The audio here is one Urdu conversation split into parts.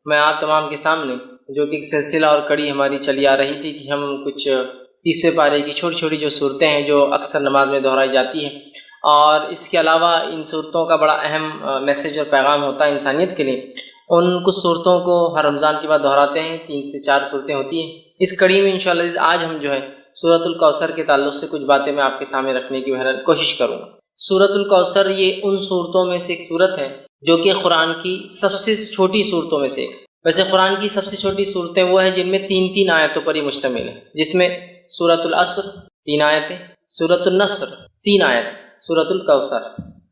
میں آپ تمام کے سامنے جو کہ ایک سلسلہ اور کڑی ہماری چلی آ رہی تھی کہ ہم کچھ 30ویں پارے کی چھوٹی چھوٹی جو صورتیں ہیں جو اکثر نماز میں دہرائی جاتی ہیں، اور اس کے علاوہ ان صورتوں کا بڑا اہم میسیج اور پیغام ہوتا ہے انسانیت کے لیے، ان کچھ صورتوں کو ہر رمضان کے بعد دہراتے ہیں۔ 3 سے 4 صورتیں ہوتی ہیں۔ اس کڑی میں انشاءاللہ آج ہم جو ہے سورۃ الکوثر کے تعلق سے کچھ باتیں میں آپ کے سامنے رکھنے کی بہرحال کوشش کروں گا۔ سورۃ الکوثر یہ ان صورتوں میں سے ایک صورت ہے جو کہ قرآن کی سب سے چھوٹی صورتوں میں سے ایک۔ ویسے قرآن کی سب سے چھوٹی صورتیں وہ ہیں جن میں 3 آیتوں پر ہی مشتمل ہے، جس میں سورۃ العصر 3 آیتیں، سورۃ النصر 3 آیت، سورۃ الکوثر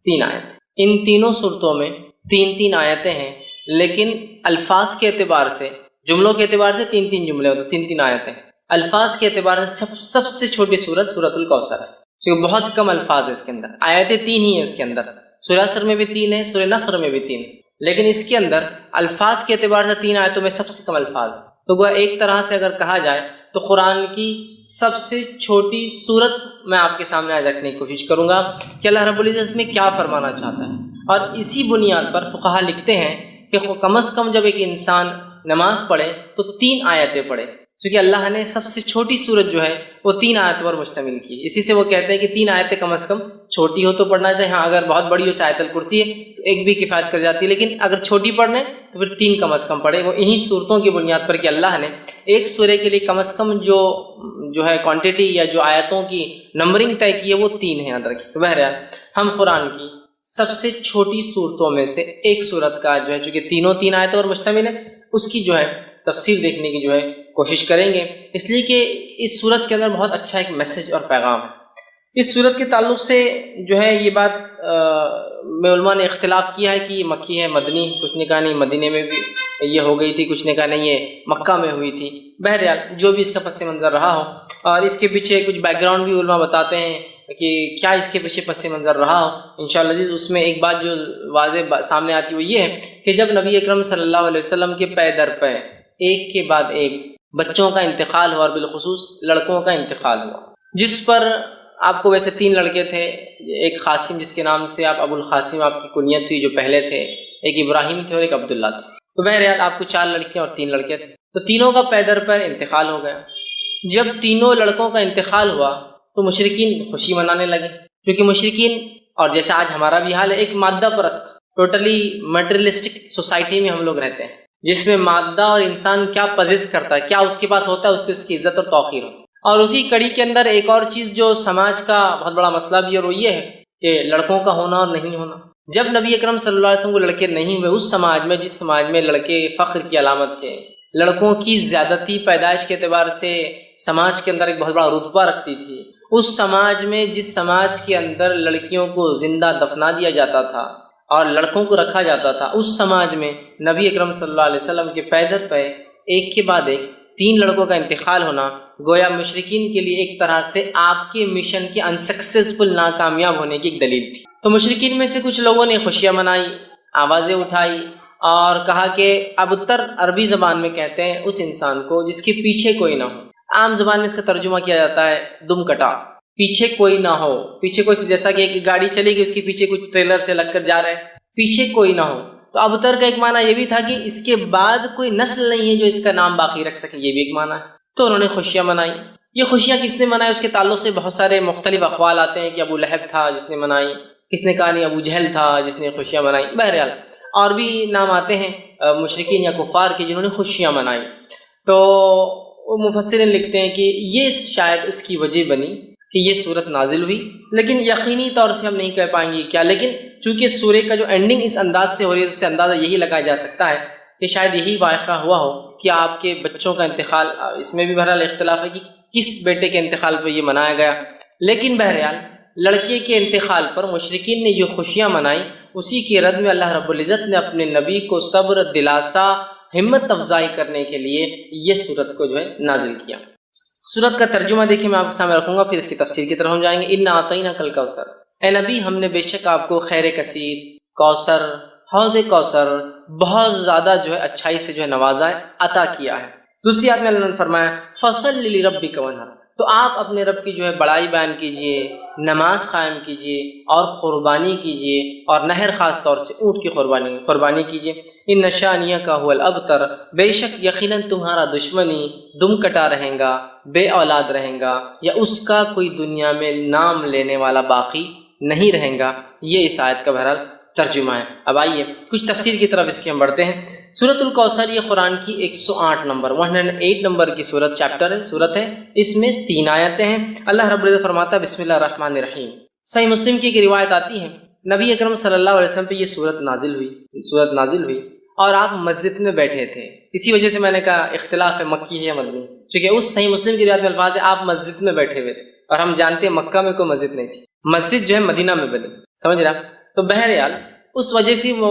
3 آیت۔ ان تینوں صورتوں میں 3 آیتیں ہیں، لیکن الفاظ کے اعتبار سے، جملوں کے اعتبار سے 3 جملے ہوتے ہیں، 3 آیتیں۔ الفاظ کے اعتبار سے سب سے چھوٹی صورت سورۃ الکوثر ہے، کیونکہ بہت کم الفاظ ہے اس کے اندر، آیتیں 3 ہی ہیں اس کے اندر۔ سورہ عصر میں بھی 3 ہے، سورہ نصر میں بھی 3، لیکن اس کے اندر الفاظ کے اعتبار سے 3 آیتوں میں سب سے کم الفاظ۔ تو وہ ایک طرح سے اگر کہا جائے تو قرآن کی سب سے چھوٹی صورت میں آپ کے سامنے آج رکھنے کی کوشش کروں گا کہ اللہ رب العزت میں کیا فرمانا چاہتا ہے۔ اور اسی بنیاد پر فقہا لکھتے ہیں کہ کم از کم جب ایک انسان نماز پڑھے تو 3 آیتیں پڑھے، کیونکہ اللہ نے سب سے چھوٹی صورت جو ہے وہ 3 آیتوں پر مشتمل کی۔ اسی سے وہ کہتے ہیں کہ 3 آیتیں کم از کم چھوٹی ہو تو پڑھنا چاہیے، ہاں اگر بہت بڑی ہو آیت الکرسی ہے تو ایک بھی کفایت کر جاتی ہے، لیکن اگر چھوٹی پڑھنے تو پھر 3 کم از کم پڑھے۔ وہ انہی صورتوں کی بنیاد پر کہ اللہ نے ایک سورے کے لیے کم از کم جو ہے کوانٹٹی یا جو آیتوں کی نمبرنگ طے کی ہے وہ 3 ہے، یاد رکھیں۔ تو بہرحال ہم قرآن کی سب سے چھوٹی صورتوں میں سے ایک صورت کا جو ہے چونکہ 3 آیتوں پر مشتمل ہے، اس کی جو ہے تفسیر دیکھنے کی جو ہے کوشش کریں گے، اس لیے کہ اس صورت کے اندر بہت اچھا ایک میسج اور پیغام ہے۔ اس صورت کے تعلق سے جو ہے یہ بات میں علماء نے اختلاف کیا ہے کہ یہ مکی ہے مدنی، کچھ نے کہا نہیں مدینے میں بھی یہ ہو گئی تھی، کچھ نے کہا نہیں یہ مکہ میں ہوئی تھی۔ بہرحال جو بھی اس کا پس منظر رہا ہو، اور اس کے پیچھے کچھ بیک گراؤنڈ بھی علماء بتاتے ہیں کہ کیا اس کے پیچھے پس منظر رہا ہو۔ انشاءاللہ اس میں ایک بات جو واضح سامنے آتی وہ یہ ہے کہ جب نبی اکرم صلی اللہ علیہ وسلم کے پے در پے ایک کے بعد ایک بچوں کا انتقال ہوا، اور بالخصوص لڑکوں کا انتقال ہوا، جس پر آپ کو ویسے 3 لڑکے تھے، ایک قاسم جس کے نام سے آپ ابو القاسم آپ کی کنیت تھی جو پہلے تھے، ایک ابراہیم تھے اور ایک عبداللہ تھے۔ تو بہرحال آپ کو 4 لڑکیاں اور 3 لڑکے تھے، تو تینوں کا پے در پے انتقال ہو گیا۔ جب تینوں لڑکوں کا انتقال ہوا تو مشرکین خوشی منانے لگے، کیونکہ مشرکین، اور جیسے آج ہمارا بھی حال ہے، ایک مادہ پرست ٹوٹلی میٹریلسٹک سوسائٹی میں ہم لوگ رہتے ہیں، جس میں مادہ اور انسان کیا پزیس کرتا ہے، کیا اس کے پاس ہوتا ہے، اس سے اس کی عزت اور توقیر ہوتی ہے۔ اور اسی کڑی کے اندر ایک اور چیز جو سماج کا بہت بڑا مسئلہ بھی ہے، اور وہ یہ ہے کہ لڑکوں کا ہونا اور نہیں ہونا۔ جب نبی اکرم صلی اللہ علیہ وسلم کو لڑکے نہیں ہوئے، اس سماج میں، جس سماج میں لڑکے فخر کی علامت تھے، لڑکوں کی زیادتی پیدائش کے اعتبار سے سماج کے اندر ایک بہت بڑا رتبہ رکھتی تھی، اس سماج میں، جس سماج کے اندر لڑکیوں کو زندہ دفنا دیا جاتا تھا اور لڑکوں کو رکھا جاتا تھا، اس سماج میں نبی اکرم صلی اللہ علیہ وسلم کے پے در پے ایک کے بعد ایک 3 لڑکوں کا انتقال ہونا گویا مشرکین کے لیے ایک طرح سے آپ کے مشن کے انسکسیسفل، ناکامیاب ہونے کی ایک دلیل تھی۔ تو مشرکین میں سے کچھ لوگوں نے خوشیاں منائی، آوازیں اٹھائی، اور کہا کہ ابتر عربی زبان میں کہتے ہیں اس انسان کو جس کے پیچھے کوئی نہ ہو۔ عام زبان میں اس کا ترجمہ کیا جاتا ہے دم کٹا، پیچھے کوئی نہ ہو، پیچھے کوئی، جیسا کہ ایک گاڑی چلے گی اس کے پیچھے کچھ ٹریلر سے لگ کر جا رہے ہیں، پیچھے کوئی نہ ہو۔ تو ابتر کا ایک معنی یہ بھی تھا کہ اس کے بعد کوئی نسل نہیں ہے جو اس کا نام باقی رکھ سکے، یہ بھی ایک معنی ہے۔ تو انہوں نے خوشیاں منائی۔ یہ خوشیاں کس نے منائی، اس کے تعلق سے بہت سارے مختلف اقوال آتے ہیں کہ ابو لہب تھا جس نے منائی، کس نے کہا نہیں ابو جہل تھا جس نے خوشیاں منائی۔ بہرحال اور بھی نام آتے ہیں مشرکین یا کفار کے جنہوں نے خوشیاں منائی۔ تو مفسرین لکھتے ہیں کہ یہ شاید اس کی وجہ بنی کہ یہ صورت نازل ہوئی، لیکن یقینی طور سے ہم نہیں کہہ پائیں گے کیا، لیکن چونکہ سورے کا جو اینڈنگ اس انداز سے ہو رہی ہے، اس سے اندازہ یہی لگایا جا سکتا ہے کہ شاید یہی واقعہ ہوا ہو کہ آپ کے بچوں کا انتقال، اس میں بھی بہرحال اختلاف ہے کہ کس بیٹے کے انتقال پہ یہ منایا گیا، لیکن بہرحال لڑکے کے انتقال پر مشرکین نے جو خوشیاں منائی، اسی کی رد میں اللہ رب العزت نے اپنے نبی کو صبر، دلاسا، ہمت افزائی کرنے کے لیے یہ صورت کو جو ہے نازل کیا۔ صورت کا ترجمہ دیکھیں میں آپ کے سامنے رکھوں گا، پھر اس کی تفسیر کی طرف ہم جائیں گے۔ اِنَّا أَعْطَيْنَاكَ الْكَوْثَرَ، اے نبی ہم نے بے شک آپ کو خیر کثیر، کوثر، حوض کوثر، بہت زیادہ جو ہے اچھائی سے جو ہے نوازا ہے، عطا کیا ہے۔ دوسری آیت میں اللہ نے فرمایا فَصَلِّ لِرَبِّكَ وَانْحَرْ، تو تو آپ اپنے رب کی جو ہے بڑائی بیان کیجئے، نماز قائم کیجئے اور قربانی کیجئے، اور نہر خاص طور سے اونٹ کی قربانی کیجئے۔ ان شانیہ کا هو الابتر، بے شک یقیناً تمہارا دشمنی دم کٹا رہے گا، بے اولاد رہے گا، یا اس کا کوئی دنیا میں نام لینے والا باقی نہیں رہے گا۔ یہ اس آیت کا بہرحال ترجمہ ہے۔ اب آئیے کچھ تفسیر کی طرف اس کی ہم بڑھتے ہیں۔ سورۃ الکوثر یہ قرآن کی 108 نمبر کی سورت ہے۔ اس میں 3 آیتیں ہیں۔ اللہ رب العزت فرماتا ہے بسم اللہ الرحمن الرحیم۔ صحیح مسلم کی ایک روایت آتی ہے، نبی اکرم صلی اللہ علیہ وسلم پہ یہ سورت نازل ہوئی اور آپ مسجد میں بیٹھے تھے۔ اسی وجہ سے میں نے کہا اختلاف ہے مکی ہے یا مدنی، کیونکہ اس صحیح مسلم کی روایت میں الفاظ ہے آپ مسجد میں بیٹھے ہوئے تھے، اور ہم جانتے ہیں مکہ میں کوئی مسجد نہیں تھی، مسجد جو ہے مدینہ میں بنی، سمجھ رہا؟ تو بہرحال اس وجہ سے وہ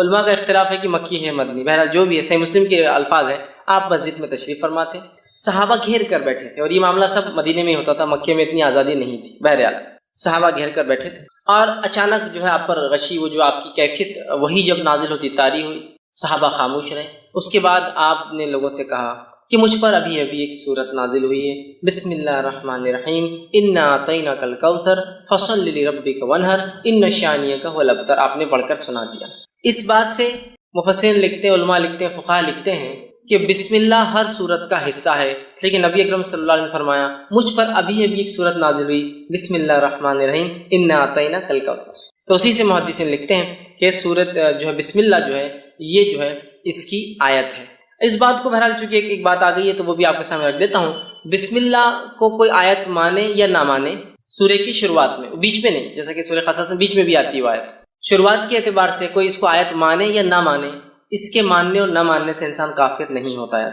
علماء کا اختلاف ہے کہ مکی ہے مدنی، بہرحال جو بھی ہے صحیح مسلم کے الفاظ ہیں، آپ مسجد میں تشریف فرما تھے، صحابہ گھیر کر بیٹھے تھے، اور یہ معاملہ سب مدینے میں ہوتا تھا، مکے میں اتنی آزادی نہیں تھی۔ بہرحال صحابہ گھیر کر بیٹھے تھے، اور اچانک جو ہے آپ پر غشی، وہ جو آپ کی کیفیت وہی جب نازل ہوتی طاری ہوئی، صحابہ خاموش رہے۔ اس کے بعد آپ نے لوگوں سے کہا کہ مجھ پر ابھی ایک صورت نازل ہوئی ہے، بسم اللہ الرحمن الرحیم، انا اعطیناک الکوثر فصل لربک وانحر ان شانیک هو الابتر، آپ نے پڑھ کر سنا دیا۔ اس بات سے مفسرین لکھتے ہیں، علماء لکھتے ہیں، فقہاء لکھتے ہیں کہ بسم اللہ ہر صورت کا حصہ ہے، لیکن نبی اکرم صلی اللہ علیہ وسلم نے فرمایا مجھ پر ابھی ایک صورت نازل ہوئی، بسم اللہ الرحمن الرحیم انا اعطیناک الکوثر۔ تو اسی سے محدثین لکھتے ہیں کہ صورت جو ہے بسم اللہ جو ہے یہ جو ہے اس کی آیت ہے۔ اس بات کو بہرحال چونکہ ایک بات آ گئی ہے تو وہ بھی آپ کے سامنے رکھ دیتا ہوں۔ بسم اللہ کو کوئی آیت مانے یا نہ مانے، سورے کی شروعات میں، بیچ میں نہیں، جیسا کہ سورہ قصص میں بیچ میں بھی آتی ہے آیت، شروعات کے اعتبار سے کوئی اس کو آیت مانے یا نہ مانے، اس کے ماننے اور نہ ماننے سے انسان کافر نہیں ہوتا ہے۔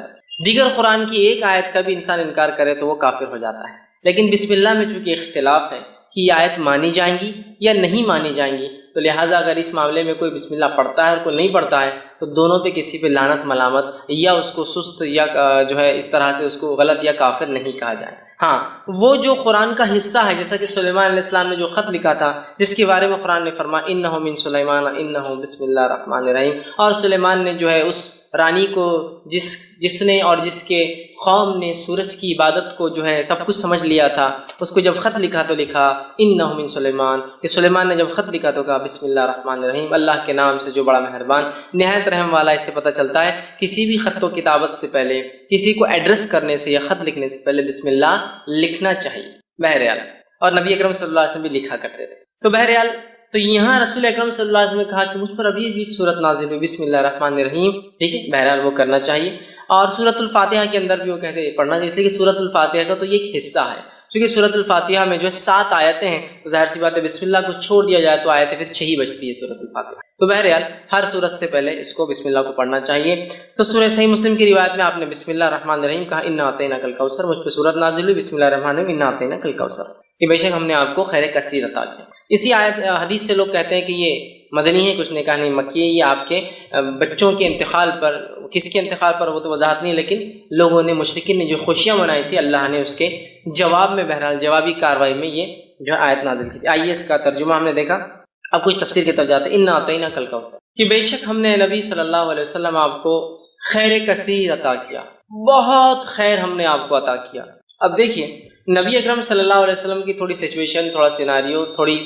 دیگر قرآن کی ایک آیت کا بھی انسان انکار کرے تو وہ کافر ہو جاتا ہے، لیکن بسم اللہ میں چونکہ اختلاف ہے کہ یہ آیت مانی جائیں گی یا نہیں مانی جائیں گی، تو لہٰذا اگر اس معاملے میں کوئی بسم اللہ پڑھتا ہے اور کوئی نہیں پڑھتا ہے تو دونوں پہ کسی پہ لعنت ملامت یا اس کو سست یا جو ہے اس طرح سے اس کو غلط یا کافر نہیں کہا جائے۔ ہاں وہ جو قرآن کا حصہ ہے، جیسا کہ سلیمان علیہ السلام نے جو خط لکھا تھا، جس کے بارے میں قرآن نے فرمایا انہ من سلیمان انہ بسم اللہ الرحمن الرحیم، اور سلیمان نے جو ہے اس رانی کو جس نے اور جس کے قوم نے سورج کی عبادت کو جو ہے سب کچھ سمجھ لیا تھا، اس کو جب خط لکھا تو لکھا انہ من سلیمان، کہ سلیمان نے جب خط لکھا تو کہا بسم اللہ الرحمن الرحیم، اللہ کے نام سے جو بڑا مہربان نہایت رحم والا۔ اس سے پتہ چلتا ہے کسی بھی خط و کتابت سے پہلے، کسی کو ایڈریس کرنے سے یا خط لکھنے سے پہلے بسم اللہ لکھنا چاہیے بہرحال، اور نبی اکرم صلی اللہ علیہ وسلم بھی لکھا کرتے تھے۔ تو بہرحال تو یہاں رسول اکرم صلی اللہ علیہ وسلم نے کہا کہ مجھ پر ابھی ایک صورت نازل ہوئی بسم اللہ الرحمن الرحیم، ٹھیک ہے، بہرحال وہ کرنا چاہیے۔ اور سورۃ الفاتحہ کے اندر بھی وہ کہتے ہیں پڑھنا، اس لیے کہ سورۃ الفاتحہ کا تو یہ ایک حصہ ہے، کیونکہ سورۃ الفاتحہ میں جو ہے 7 آیتیں ہیں، تو ظاہر سی بات ہے بسم اللہ کو چھوڑ دیا جائے تو آیتیں پھر 6 ہی بچتی ہے سورۃ الفاتحہ۔ تو بہرحال ہر سورت سے پہلے اس کو بسم اللہ کو پڑھنا چاہیے۔ تو سورہ صحیح مسلم کی روایت میں آپ نے بسم اللہ الرحمن الرحیم کہا انا اعطیناک الکوثر، مجھ پہ سورت نازل ہوئی بسم اللہ الرحمن الرحیم انا اعطیناک الکوثر، کہ بے شک ہم نے آپ کو خیر کثیر عطا کیا۔ اسی آیت حدیث سے لوگ کہتے ہیں کہ یہ مدنی ہے، کچھ نے کہا نہیں مکی ہے، یہ آپ کے بچوں کے انتقال پر، کس کے انتقال پر وہ تو وضاحت نہیں، لیکن لوگوں نے مشرکین نے جو خوشیاں منائی تھی اللہ نے اس کے جواب میں بہرحال جوابی کارروائی میں یہ جو آیت نازل کی تھی۔ آئیے اس کا ترجمہ ہم نے دیکھا، اب کچھ تفسیر کی طرف جاتے ہیں۔ انا اعطیناک الکوثر، کہ بے شک ہم نے نبی صلی اللہ علیہ وسلم آپ کو خیر کثیر عطا کیا، بہت خیر ہم نے آپ کو عطا کیا۔ اب دیکھیے نبی اکرم صلی اللہ علیہ وسلم کی تھوڑی سچویشن، تھوڑا سیناریو، تھوڑی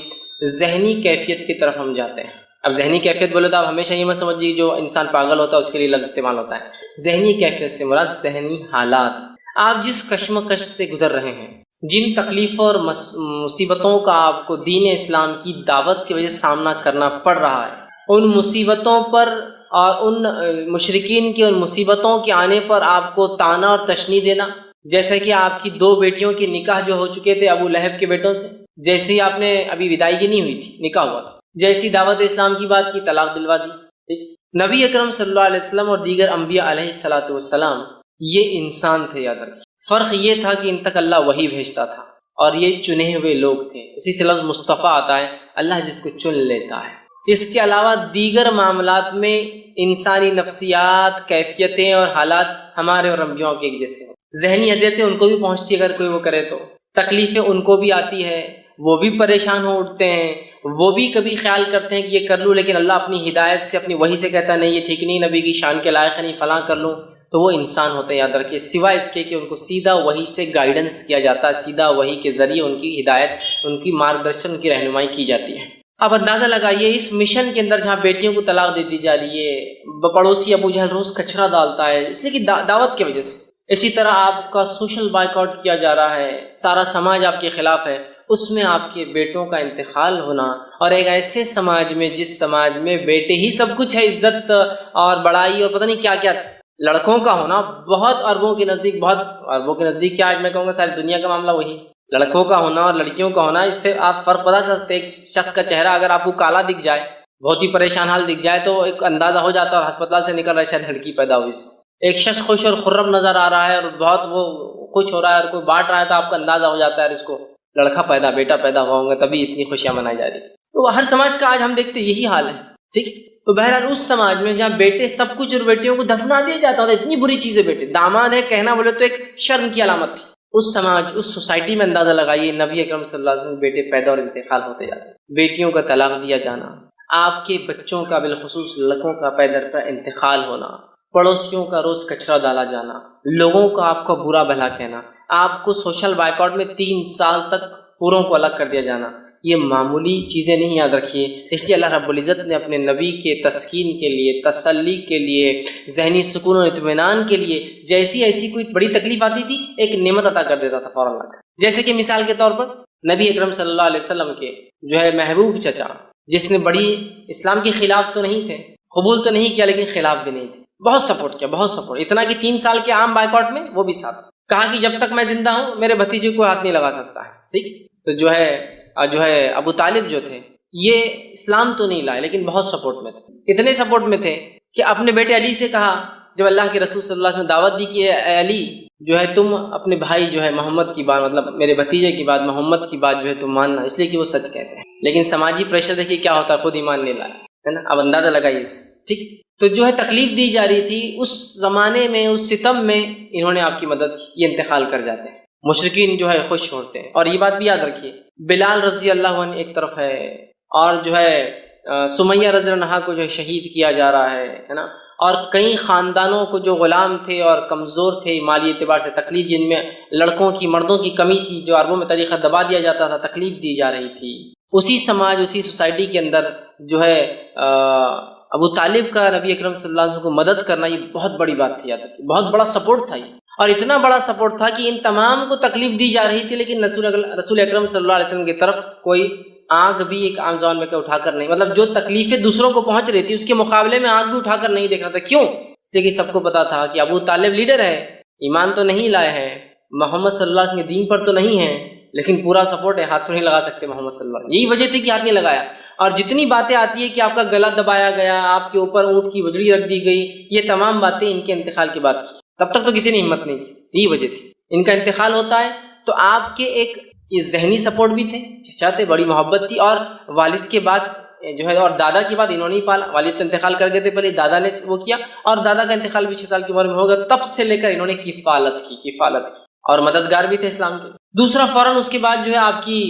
ذہنی کیفیت کی طرف ہم جاتے ہیں۔ اب ذہنی کیفیت بولے تو آپ ہمیشہ یہ مت سمجھیے جو انسان پاگل ہوتا ہے اس کے لیے لفظ استعمال ہوتا ہے۔ ذہنی کیفیت سے مراد ذہنی حالات، آپ جس کشمکش سے گزر رہے ہیں، جن تکلیفوں اور مصیبتوں کا آپ کو دین اسلام کی دعوت کی وجہ سے سامنا کرنا پڑ رہا ہے، ان مصیبتوں پر اور ان مشرکین کی ان مصیبتوں کے آنے پر آپ کو طعنہ اور تشنیع دینا، جیسے کہ آپ کی 2 بیٹیوں کے نکاح جو ہو چکے تھے ابو لہب کے بیٹوں سے، جیسے ہی آپ نے ابھی ودائیگی نہیں ہوئی تھی، نکاح ہوا تھا، جیسی دعوت اسلام کی بات کی طلاق دلوا دی۔ نبی اکرم صلی اللہ علیہ وسلم اور دیگر انبیاء علیہ الصلوۃ والسلام یہ انسان تھے، یاد رکھیں، فرق یہ تھا کہ ان تک اللہ وحی بھیجتا تھا اور یہ چنے ہوئے لوگ تھے، اسی سے لفظ مصطفیٰ آتا ہے، اللہ جس کو چن لیتا ہے۔ اس کے علاوہ دیگر معاملات میں انسانی نفسیات، کیفیتیں اور حالات ہمارے اور انبیاء کے ایک جیسے ہیں، ذہنی اذیتیں ان کو بھی پہنچتی ہے، اگر کوئی وہ کرے تو تکلیفیں ان کو بھی آتی ہے، وہ بھی پریشان ہو اٹھتے ہیں، وہ بھی کبھی خیال کرتے ہیں کہ یہ کر لوں، لیکن اللہ اپنی ہدایت سے اپنی وحی سے کہتا ہے نہیں یہ ٹھیک نہیں، نبی کی شان کے لائق ہے، نہیں فلاں کر لوں، تو وہ انسان ہوتے ہیں، یاد رکھیے، سوائے اس کے کہ ان کو سیدھا وحی سے گائیڈنس کیا جاتا ہے، سیدھا وحی کے ذریعے ان کی ہدایت، ان کی مارگدرشن، ان کی رہنمائی کی جاتی ہے۔ اب اندازہ لگائیے اس مشن کے اندر جہاں بیٹیوں کو طلاق دے دی جا رہی ہے، پڑوسی ابو جہل روز کچرا ڈالتا ہے اس لیے کہ دعوت کی وجہ سے، اسی طرح آپ کا سوشل بائیکاٹ کیا جا رہا ہے، سارا سماج آپ کے خلاف ہے، اس میں آپ کے بیٹوں کا انتقال ہونا، اور ایک ایسے سماج میں جس سماج میں بیٹے ہی سب کچھ ہے، عزت اور بڑائی اور پتہ نہیں کیا کیا، لڑکوں کا ہونا بہت اربوں کے نزدیک، بہت اربوں کے نزدیک کیا، آج میں کہوں گا ساری دنیا کا معاملہ وہی، لڑکوں کا ہونا اور لڑکیوں کا ہونا، اس سے آپ فرق پتا سکتے ہیں۔ ایک شخص کا چہرہ اگر آپ کو کالا دکھ جائے، بہت ہی پریشان حال دکھ جائے، تو ایک اندازہ ہو جاتا ہے، اور ہسپتال سے نکل رہا ہے شاید لڑکی پیدا ہوئی سے۔ ایک شخص خوش اور خرم نظر آ رہا ہے اور بہت وہ خوش ہو رہا ہے اور کوئی بانٹ رہا ہے، تو آپ کا اندازہ ہو جاتا ہے اس کو لڑکا پیدا، بیٹا پیدا ہوا ہوں گا، تبھی اتنی خوشیاں منائی جا رہی ہیں۔ تو ہر سماج کا آج ہم دیکھتے یہی حال ہے، ٹھیک۔ تو بہرحال اس سماج میں جہاں بیٹے سب کچھ اور بیٹیوں کو دفنا دیا جاتا ہے، اتنی بری چیز ہے، بیٹے داماد ہے کہنا بولے تو ایک شرم کی علامت تھی اس سماج، اس سوسائٹی میں۔ اندازہ لگائیے نبی اکرم صلی اللہ علیہ وسلم بیٹے پیدا اور انتقال ہوتے جاتے، بیٹیوں کا طلاق دیا جانا، آپ کے بچوں کا بالخصوص لڑکوں کا پیدر پر انتقال ہونا، پڑوسیوں کا روز کچرا ڈالا جانا، لوگوں کا آپ کو برا بھلا کہنا، آپ کو سوشل بائیکاٹ میں 3 سال تک پوروں کو الگ کر دیا جانا، یہ معمولی چیزیں نہیں، یاد رکھیے۔ اس لیے اللہ رب العزت نے اپنے نبی کے تسکین کے لیے، تسلی کے لیے، ذہنی سکون و اطمینان کے لیے جیسی ایسی کوئی بڑی تکلیف آتی تھی، ایک نعمت عطا کر دیتا تھا فوراً لا کر۔ جیسے کہ مثال کے طور پر نبی اکرم صلی اللہ علیہ وسلم کے جو ہے محبوب چچا، جس نے بڑی اسلام کے خلاف تو نہیں تھے، قبول تو نہیں کیا، لیکن خلاف بھی نہیں تھے، بہت سپورٹ کیا، بہت سپورٹ، اتنا کہ 3 سال کے عام بائیکاٹ میں وہ بھی ساتھ، کہا کہ جب تک میں زندہ ہوں میرے بھتیجے کو ہاتھ نہیں لگا سکتا ہے، ٹھیک۔ تو جو ہے ابو طالب جو تھے، یہ اسلام تو نہیں لائے لیکن بہت سپورٹ میں تھے، اتنے سپورٹ میں تھے کہ اپنے بیٹے علی سے کہا، جب اللہ کے رسول صلی اللہ علیہ وسلم نے دعوت دی کہ اے علی جو ہے تم اپنے بھائی جو ہے محمد کی بات، مطلب میرے بھتیجے کی بات، محمد کی بات جو ہے تم ماننا، اس لیے کہ وہ سچ کہتے ہیں، لیکن سماجی پریشر دیکھیے کیا ہوتا ہے، خود ایمان نہیں لائے، ہے نا۔ اب اندازہ لگائیے اس، ٹھیک۔ تو جو ہے تکلیف دی جا رہی تھی اس زمانے میں، اس ستم میں انہوں نے آپ کی مدد کی، یہ انتقال کر جاتے ہیں، مشرکین جو ہے خوش ہوتے ہیں۔ اور یہ بات بھی یاد رکھیے، بلال رضی اللہ عنہ ایک طرف ہے، اور جو ہے سمیہ رضی اللہ عنہا کو جو ہے شہید کیا جا رہا ہے نا، اور کئی خاندانوں کو جو غلام تھے اور کمزور تھے مالی اعتبار سے، تکلیف جن میں لڑکوں کی، مردوں کی کمی تھی، جو عربوں میں طریقہ دبا دیا جاتا تھا، تکلیف دی جا رہی تھی، اسی سماج، اسی سوسائٹی کے اندر جو ہے ابو طالب کا نبی اکرم صلی اللہ علیہ وسلم کو مدد کرنا، یہ بہت بڑی بات تھی، بہت بڑا سپورٹ تھا یہ، اور اتنا بڑا سپورٹ تھا کہ ان تمام کو تکلیف دی جا رہی تھی، لیکن رسول اکرم صلی اللہ علیہ وسلم کی طرف کوئی آنکھ بھی ایک عام زبان میں اٹھا کر نہیں، مطلب جو تکلیفیں دوسروں کو پہنچ رہی تھی اس کے مقابلے میں آنکھ بھی اٹھا کر نہیں دیکھ رہا تھا۔ کیوں؟ اس لیے کہ سب کو پتا تھا کہ ابو طالب لیڈر ہے، ایمان تو نہیں لائے ہیں، محمد صلی اللہ علیہ وسلم کے دین پر تو نہیں ہے، لیکن پورا سپورٹ ہے، ہاتھ تو نہیں لگا سکتے محمد صلی اللہ علیہ وسلم، یہی وجہ تھی کہ ہاتھ نہیں لگایا۔ اور جتنی باتیں آتی ہے کہ آپ کا گلا دبایا گیا، آپ کے اوپر اونٹ کی وجڑی رکھ دی گئی، یہ تمام باتیں ان کے انتقال کی بات کی، تب تک تو کسی نے ہمت نہیں کی، یہی وجہ تھی۔ ان کا انتقال ہوتا ہے تو آپ کے ایک یہ ذہنی سپورٹ بھی تھے، چچا تھے، بڑی محبت تھی، اور والد کے بعد جو ہے، اور دادا کے بعد انہوں نے ہی پالا، والد تو انتقال کر گئے تھے، پہلے دادا نے وہ کیا، اور دادا کا انتقال بھی 6 سال کی عمر میں ہوگا، تب سے لے کر انہوں نے کفالت کی، اور مددگار بھی تھے اسلام کے۔ دوسرا فوراً اس کے بعد جو ہے آپ کی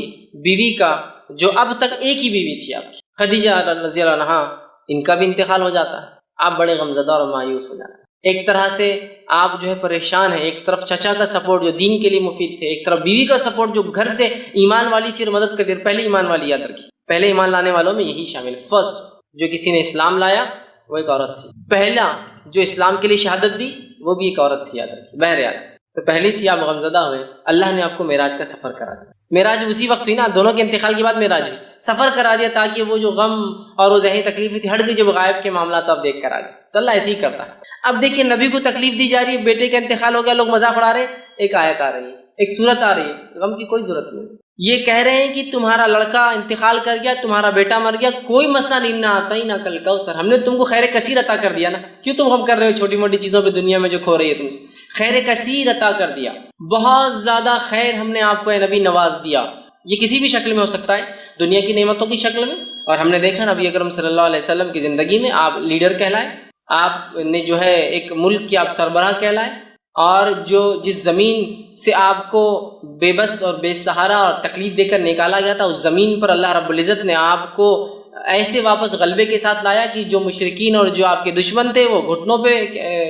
بیوی کا، جو اب تک ایک ہی بیوی تھی آپ کی، خدیجہ رضی اللہ عنہا، ان کا بھی انتقال ہو جاتا ہے، آپ بڑے غمزدہ اور مایوس ہو جاتے ہیں۔ ایک طرح سے آپ جو ہے پریشان ہیں، ایک طرف چچا کا سپورٹ جو دین کے لیے مفید تھے، ایک طرف بیوی کا سپورٹ جو گھر سے ایمان والی تھی اور مدد کرتی، پہلے ایمان والی، یاد رکھیے پہلے ایمان لانے والوں میں یہی شامل، فرسٹ جو کسی نے اسلام لایا وہ ایک عورت تھی، پہلا جو اسلام کے لیے شہادت دی وہ بھی ایک عورت تھی، یاد رکھیے۔ بہرحال تو پہلی تھی، آپ غمزدہ ہوئے، اللہ نے آپ کو معراج کا سفر کرا دیا، معراج اسی وقت ہوئی نا، دونوں کے انتقال کے بعد معراج ہوئی، سفر کرا دیا تاکہ وہ جو غم اور وہ ذہنی تکلیف تھی ہٹ گئی، جب غائب کے معاملات آپ دیکھ کر آ گئے، تو اللہ ایسے ہی کرتا ہے۔ اب دیکھیے نبی کو تکلیف دی جا رہی ہے، بیٹے کا انتقال ہو گیا، لوگ مذاق اڑا رہے، ایک آیت آ رہی ہے، ایک سورت آ رہی ہے، غم کی کوئی ضرورت نہیں، یہ کہہ رہے ہیں کہ تمہارا لڑکا انتقال کر گیا، تمہارا بیٹا مر گیا، کوئی مسئلہ نہیں، نہ آتا ہی نہ کل کا سر، ہم نے تم کو خیر کثیر عطا کر دیا نا، کیوں تم غم کر رہے ہو چھوٹی موٹی چیزوں پہ دنیا میں جو کھو رہی ہے تم سے، خیر کثیر عطا کر دیا، بہت زیادہ خیر ہم نے آپ کو اے نبی نواز دیا، یہ کسی بھی شکل میں ہو سکتا ہے، دنیا کی نعمتوں کی شکل میں، اور ہم نے دیکھا نبی اکرم صلی اللہ علیہ وسلم کی زندگی میں آپ لیڈر کہلائے، آپ نے جو ہے ایک ملک کے آپ سربراہ کہلائے، اور جس زمین سے آپ کو بے بس اور بے سہارا اور تکلیف دے کر نکالا گیا تھا، اس زمین پر اللہ رب العزت نے آپ کو ایسے واپس غلبے کے ساتھ لایا کہ جو مشرکین اور جو آپ کے دشمن تھے وہ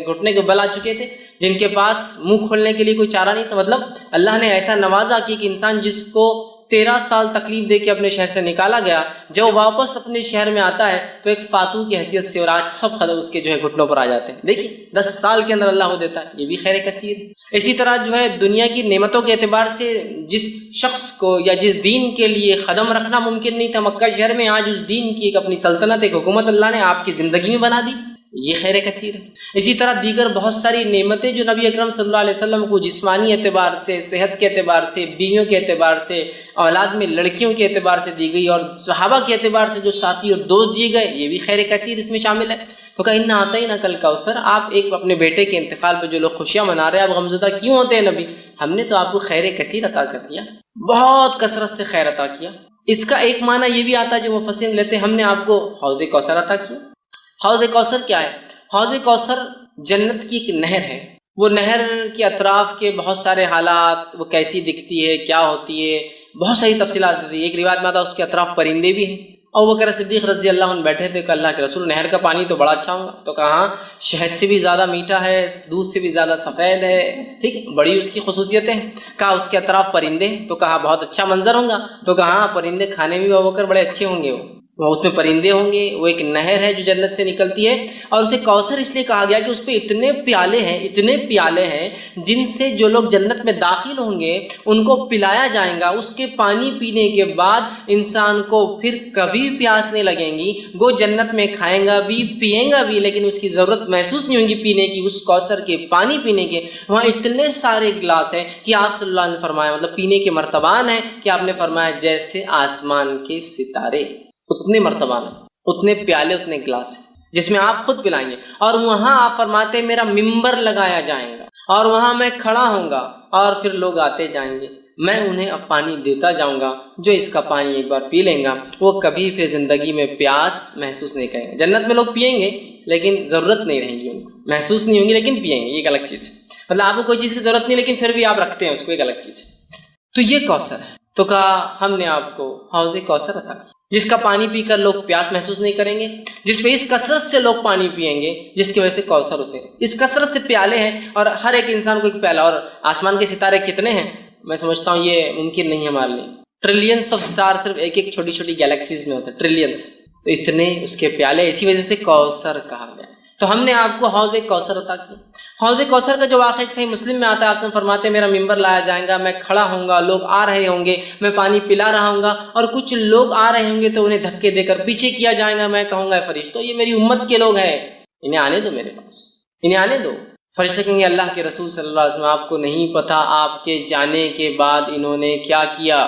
گھٹنے کے بل آ چکے تھے، جن کے پاس منہ کھولنے کے لیے کوئی چارہ نہیں تھا۔ مطلب اللہ نے ایسا نوازا کہ انسان جس کو 13 سال تکلیف دے کے اپنے شہر سے نکالا گیا، جب واپس اپنے شہر میں آتا ہے تو ایک فاتح کی حیثیت سے، اور آج سب خطر اس کے گھٹنوں پر آ جاتے ہیں۔ دیکھیے 10 سال کے اندر اللہ کو دیتا ہے، یہ بھی خیر کثیر ہے۔ اسی طرح دنیا کی نعمتوں کے اعتبار سے جس شخص کو یا جس دین کے لیے قدم رکھنا ممکن نہیں تھا مکہ شہر میں، آج اس دین کی ایک اپنی سلطنت، ایک حکومت اللہ نے آپ کی زندگی میں بنا دی، یہ خیر کثیر ہے۔ اسی طرح دیگر بہت ساری نعمتیں جو نبی اکرم صلی اللہ علیہ وسلم کو جسمانی اعتبار سے، صحت کے اعتبار سے، بیویوں کے اعتبار سے، اولاد میں لڑکیوں کے اعتبار سے دی گئی، اور صحابہ کے اعتبار سے جو ساتھی اور دوست دیے گئے، یہ بھی خیر کثیر اس میں شامل ہے۔ تو کہا انا اعطیناک الکوثر، آپ ایک اپنے بیٹے کے انتقال پہ جو لوگ خوشیاں منا رہے ہیں، آپ غمزدہ کیوں ہوتے ہیں نبی؟ ہم نے تو آپ کو خیر کثیر عطا کر دیا، بہت کثرت سے خیر عطا کیا۔ اس کا ایک معنی یہ بھی آتا ہے جو مفسرین لیتے ہیں، ہم نے آپ کو حوض کوثر عطا کیا۔ حوض کوثر کیا ہے؟ حوض کوثر جنت کی ایک نہر ہے۔ وہ نہر کے اطراف کے بہت سارے حالات، وہ کیسی دکھتی ہے، کیا ہوتی ہے، بہت ساری تفصیلات ہوتی ہے۔ ایک روایت میں آتا ہے اس کے اطراف پرندے بھی ہیں۔ ابوبکر صدیق رضی اللہ عنہ بیٹھے تھے کہ اللہ کے رسول، نہر کا پانی تو بڑا اچھا ہوگا، تو کہا شہد سے بھی زیادہ میٹھا ہے، دودھ سے بھی زیادہ سفید ہے، ٹھیک ہے، بڑی اس کی خصوصیتیں ہیں۔ کہا اس کے اطراف پرندے ہیں، تو کہا بہت اچھا منظر ہوگا، تو کہا پرندے کھانے میں بھی ابوبکر بڑے اچھے ہوں گے، وہ اس میں پرندے ہوں گے، وہ ایک نہر ہے جو جنت سے نکلتی ہے، اور اسے کوثر اس لیے کہا گیا کہ اس پہ اتنے پیالے ہیں جن سے جو لوگ جنت میں داخل ہوں گے ان کو پلایا جائے گا۔ اس کے پانی پینے کے بعد انسان کو پھر کبھی پیاس نہیں لگیں گی، وہ جنت میں کھائیں گا بھی پیئیں گا بھی، لیکن اس کی ضرورت محسوس نہیں ہوگی پینے کی، اس کوثر کے پانی پینے کے۔ وہاں اتنے سارے گلاس ہیں کہ آپ صلی اللہ علیہ وسلم نے فرمایا، مطلب پینے کے مرتبان ہیں کہ آپ نے فرمایا جیسے آسمان کے ستارے، اتنے مرتبہ میں، اتنے پیالے، اتنے گلاس ہیں جس میں آپ خود پلائیں گے۔ اور وہاں آپ فرماتے ہیں میرا ممبر لگایا جائے گا، اور وہاں میں کھڑا ہوں گا، اور پھر لوگ آتے جائیں گے، میں انہیں اب پانی دیتا جاؤں گا، جو اس کا پانی ایک بار پی لیں گا وہ کبھی پھر زندگی میں پیاس محسوس نہیں کریں گے۔ جنت میں لوگ پئیں گے لیکن ضرورت نہیں رہیں گی، ان کو محسوس نہیں ہوں گی لیکن پئیں گے، یہ ایک الگ چیز ہے۔ مطلب آپ کو کوئی چیز کی ضرورت نہیں لیکن پھر بھی آپ رکھتے ہیں اس کو، ایک الگ چیز ہے۔ تو یہ کوثر ہے۔ تو کہا ہم نے آپ کو حوض کوثر عطا کیا، جس کا پانی پی کر لوگ پیاس محسوس نہیں کریں گے، جس پہ اس کثرت سے لوگ پانی پئیں گے، جس کی وجہ سے کوثر اسے، اس کثرت سے پیالے ہیں، اور ہر ایک انسان کو ایک پیالہ۔ اور آسمان کے ستارے کتنے ہیں؟ میں سمجھتا ہوں یہ ممکن نہیں ہے ہمارے لیے، ٹریلینس آف سٹار صرف ایک چھوٹی چھوٹی گیلیکسیز میں ہوتے ہیں، ٹریلینس، تو اتنے اس کے پیالے، اسی وجہ سے کوثر کہا گیا۔ تو ہم نے آپ کو حوض کوثر عطا کیا۔ حوض کوثر کا جو واقعہ صحیح مسلم میں آتا ہے، آپ نے فرماتے ہیں میرا ممبر لایا جائے گا، میں کھڑا ہوں گا، لوگ آ رہے ہوں گے، میں پانی پلا رہا ہوں گا، اور کچھ لوگ آ رہے ہوں گے تو انہیں دھکے دے کر پیچھے کیا جائے گا، میں کہوں گا فرشتوں یہ میری امت کے لوگ ہیں، انہیں آنے دو میرے پاس، انہیں آنے دو۔ فرشتے کہیں گے اللہ کے رسول صلی اللہ علیہ وسلم آپ کو نہیں پتہ آپ کے جانے کے بعد انہوں نے کیا کیا؟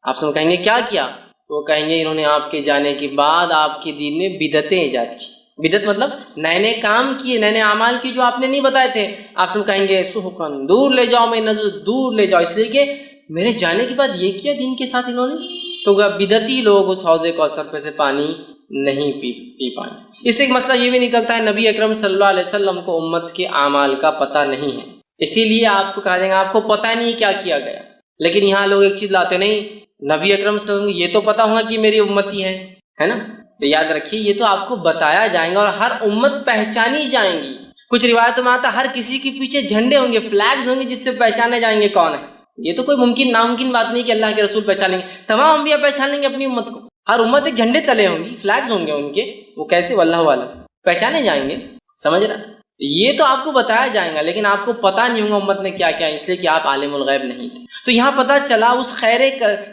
آپ سب کہیں گے کیا کیا؟ وہ کہیں گے انہوں نے آپ کے جانے کے بعد آپ کے دین میں بدعتیں ایجاد کی۔ بدعت مطلب نئے نئے کام کیے، نئے نئے اعمال کی جو آپ نے نہیں بتائے تھے۔ آپ سب کہیں گے سحقاً، دور لے جاؤ، میں نظر دور لے جاؤ، اس لیے کہ میرے جانے کے بعد یہ کیا دین کے ساتھ انہوں نے۔ تو بدعتی لوگ اس حوض کوثر پہ سے پانی نہیں پی پائیں۔ اس سے ایک مسئلہ یہ بھی نکلتا ہے نبی اکرم صلی اللہ علیہ وسلم کو امت کے اعمال کا پتہ نہیں ہے، اسی لیے آپ کو کہا جائے گا آپ کو پتہ نہیں کیا کیا گیا۔ لیکن یہاں لوگ ایک چیز لاتے نہیں، نبی اکرم صلی اللہ علیہ وسلم یہ تو پتہ ہوگا کہ میری امتی ہے نا، تو یاد رکھیے یہ تو آپ کو بتایا جائے گا، اور ہر امت پہچانی جائیں گی۔ کچھ روایتوں میں آتا ہے ہر کسی کے پیچھے جھنڈے ہوں گے، فلیگز ہوں گے جس سے پہچانے جائیں گے کون ہے۔ یہ تو کوئی ناممکن بات نہیں کہ اللہ کے رسول پہچانیں گے، تمام انبیاء پہچان لیں گے اپنی امت کو۔ ہر امت ایک جھنڈے تلے ہوں گی، فلیگز ہوں گے ان کے، وہ کیسے واللہ والا پہچانے جائیں گے، سمجھ رہا؟ یہ تو آپ کو بتایا جائے گا لیکن آپ کو پتہ نہیں ہوگا امت نے کیا کیا، اس لیے کہ آپ عالم الغیب نہیں تھے۔ تو یہاں پتہ چلا اس خیر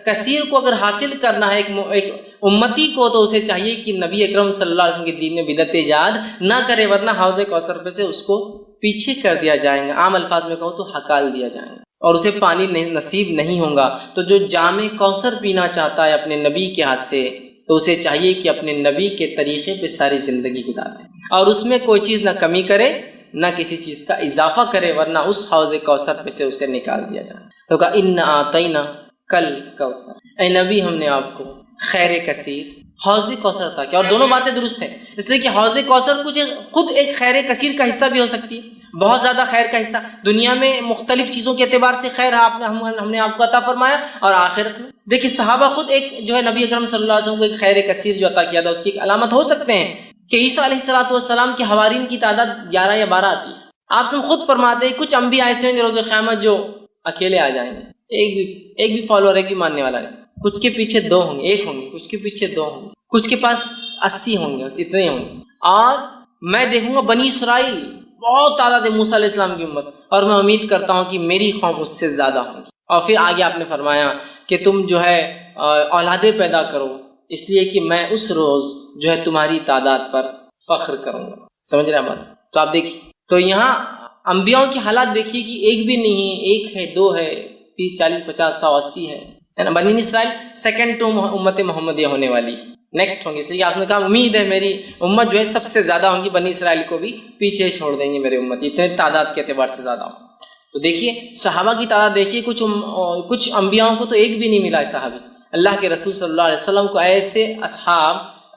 کثیر کو اگر حاصل کرنا ہے ایک امتی کو، تو اسے چاہیے کہ نبی اکرم صلی اللہ علیہ وسلم کے دین میں بدعت ایجاد نہ کرے، ورنہ حوض کوثر پہ سے اس کو پیچھے کر دیا جائے گا، عام الفاظ میں کہوں تو ہکال دیا جائے گا، اور اسے پانی نصیب نہیں ہوگا۔ تو جو جام کوثر پینا چاہتا ہے اپنے نبی کے ہاتھ سے، تو اسے چاہیے کہ اپنے نبی کے طریقے پہ ساری زندگی گزارے، اور اس میں کوئی چیز نہ کمی کرے نہ کسی چیز کا اضافہ کرے، ورنہ اس حوض کوثر پہ سے اسے نکال دیا جائے۔ تو کہا انا اعطیناک الکوثر، اے نبی ہم نے آپ کو خیر کثیر حوض کوثر عطا کیا۔ اور دونوں باتیں درست ہیں، اس لیے کہ حوض کوثر خود ایک خیر کثیر کا حصہ بھی ہو سکتی ہے۔ بہت زیادہ خیر کا حصہ دنیا میں مختلف چیزوں کے اعتبار سے خیر ہم نے آپ کو عطا فرمایا، اور آخرت میں دیکھیے صحابہ خود ایک جو ہے نبی اکرم صلی اللہ علیہ وسلم کو ایک خیر کثیر جو عطا کیا تھا اس کی ایک علامت ہو سکتے ہیں کہ عیسیٰ علیہ السلام کے حوارین کی تعداد 11 یا 12 آتی ہے۔ آپ سے خود فرماتے ہیں کچھ انبیاء ایسے ہوں گے روز قیامت جو اکیلے آ جائیں گے، ایک بھی فالوور، ایک بھی ماننے والا نہیں، کچھ کے پیچھے 2 ہوں گے، 1 ہوں گے، کچھ کے پیچھے 2 ہوں گے، کچھ کے پاس 80 ہوں گے، بس اتنے ہوں گے۔ اور میں دیکھوں گا بنی اسرائیل بہت تعداد ہے موسیٰ علیہ السلام کی امت، اور میں امید کرتا ہوں کہ میری قوم اس سے زیادہ ہوگی۔ اور پھر آگے آپ نے فرمایا کہ تم جو ہے اولادیں پیدا کرو اس لیے کہ میں اس روز جو ہے تمہاری تعداد پر فخر کروں گا۔ سمجھ رہے ہیں بات؟ تو آپ دیکھیے، تو یہاں انبیاؤں کی حالات دیکھیے کہ ایک بھی نہیں ہے، 1 ہے، 2 ہے، 30 40 50 100 80 ہے نا۔ بنی اسرائیل سیکنڈ ٹو امت محمدیہ ہونے والی، نیکسٹ ہوں گی، اس لیے آپ نے کہا امید ہے میری امت جو ہے سب سے زیادہ ہوں گی، بنی اسرائیل کو بھی پیچھے چھوڑ دیں گے میرے امت، اتنے تعداد کے اعتبار سے زیادہ ہوں۔ تو دیکھیے صحابہ کی تعداد دیکھیے، کچھ انبیاؤں کو تو ایک بھی نہیں ملا ہے صحابی۔ اللہ کے رسول صلی اللہ علیہ وسلم کو ایسے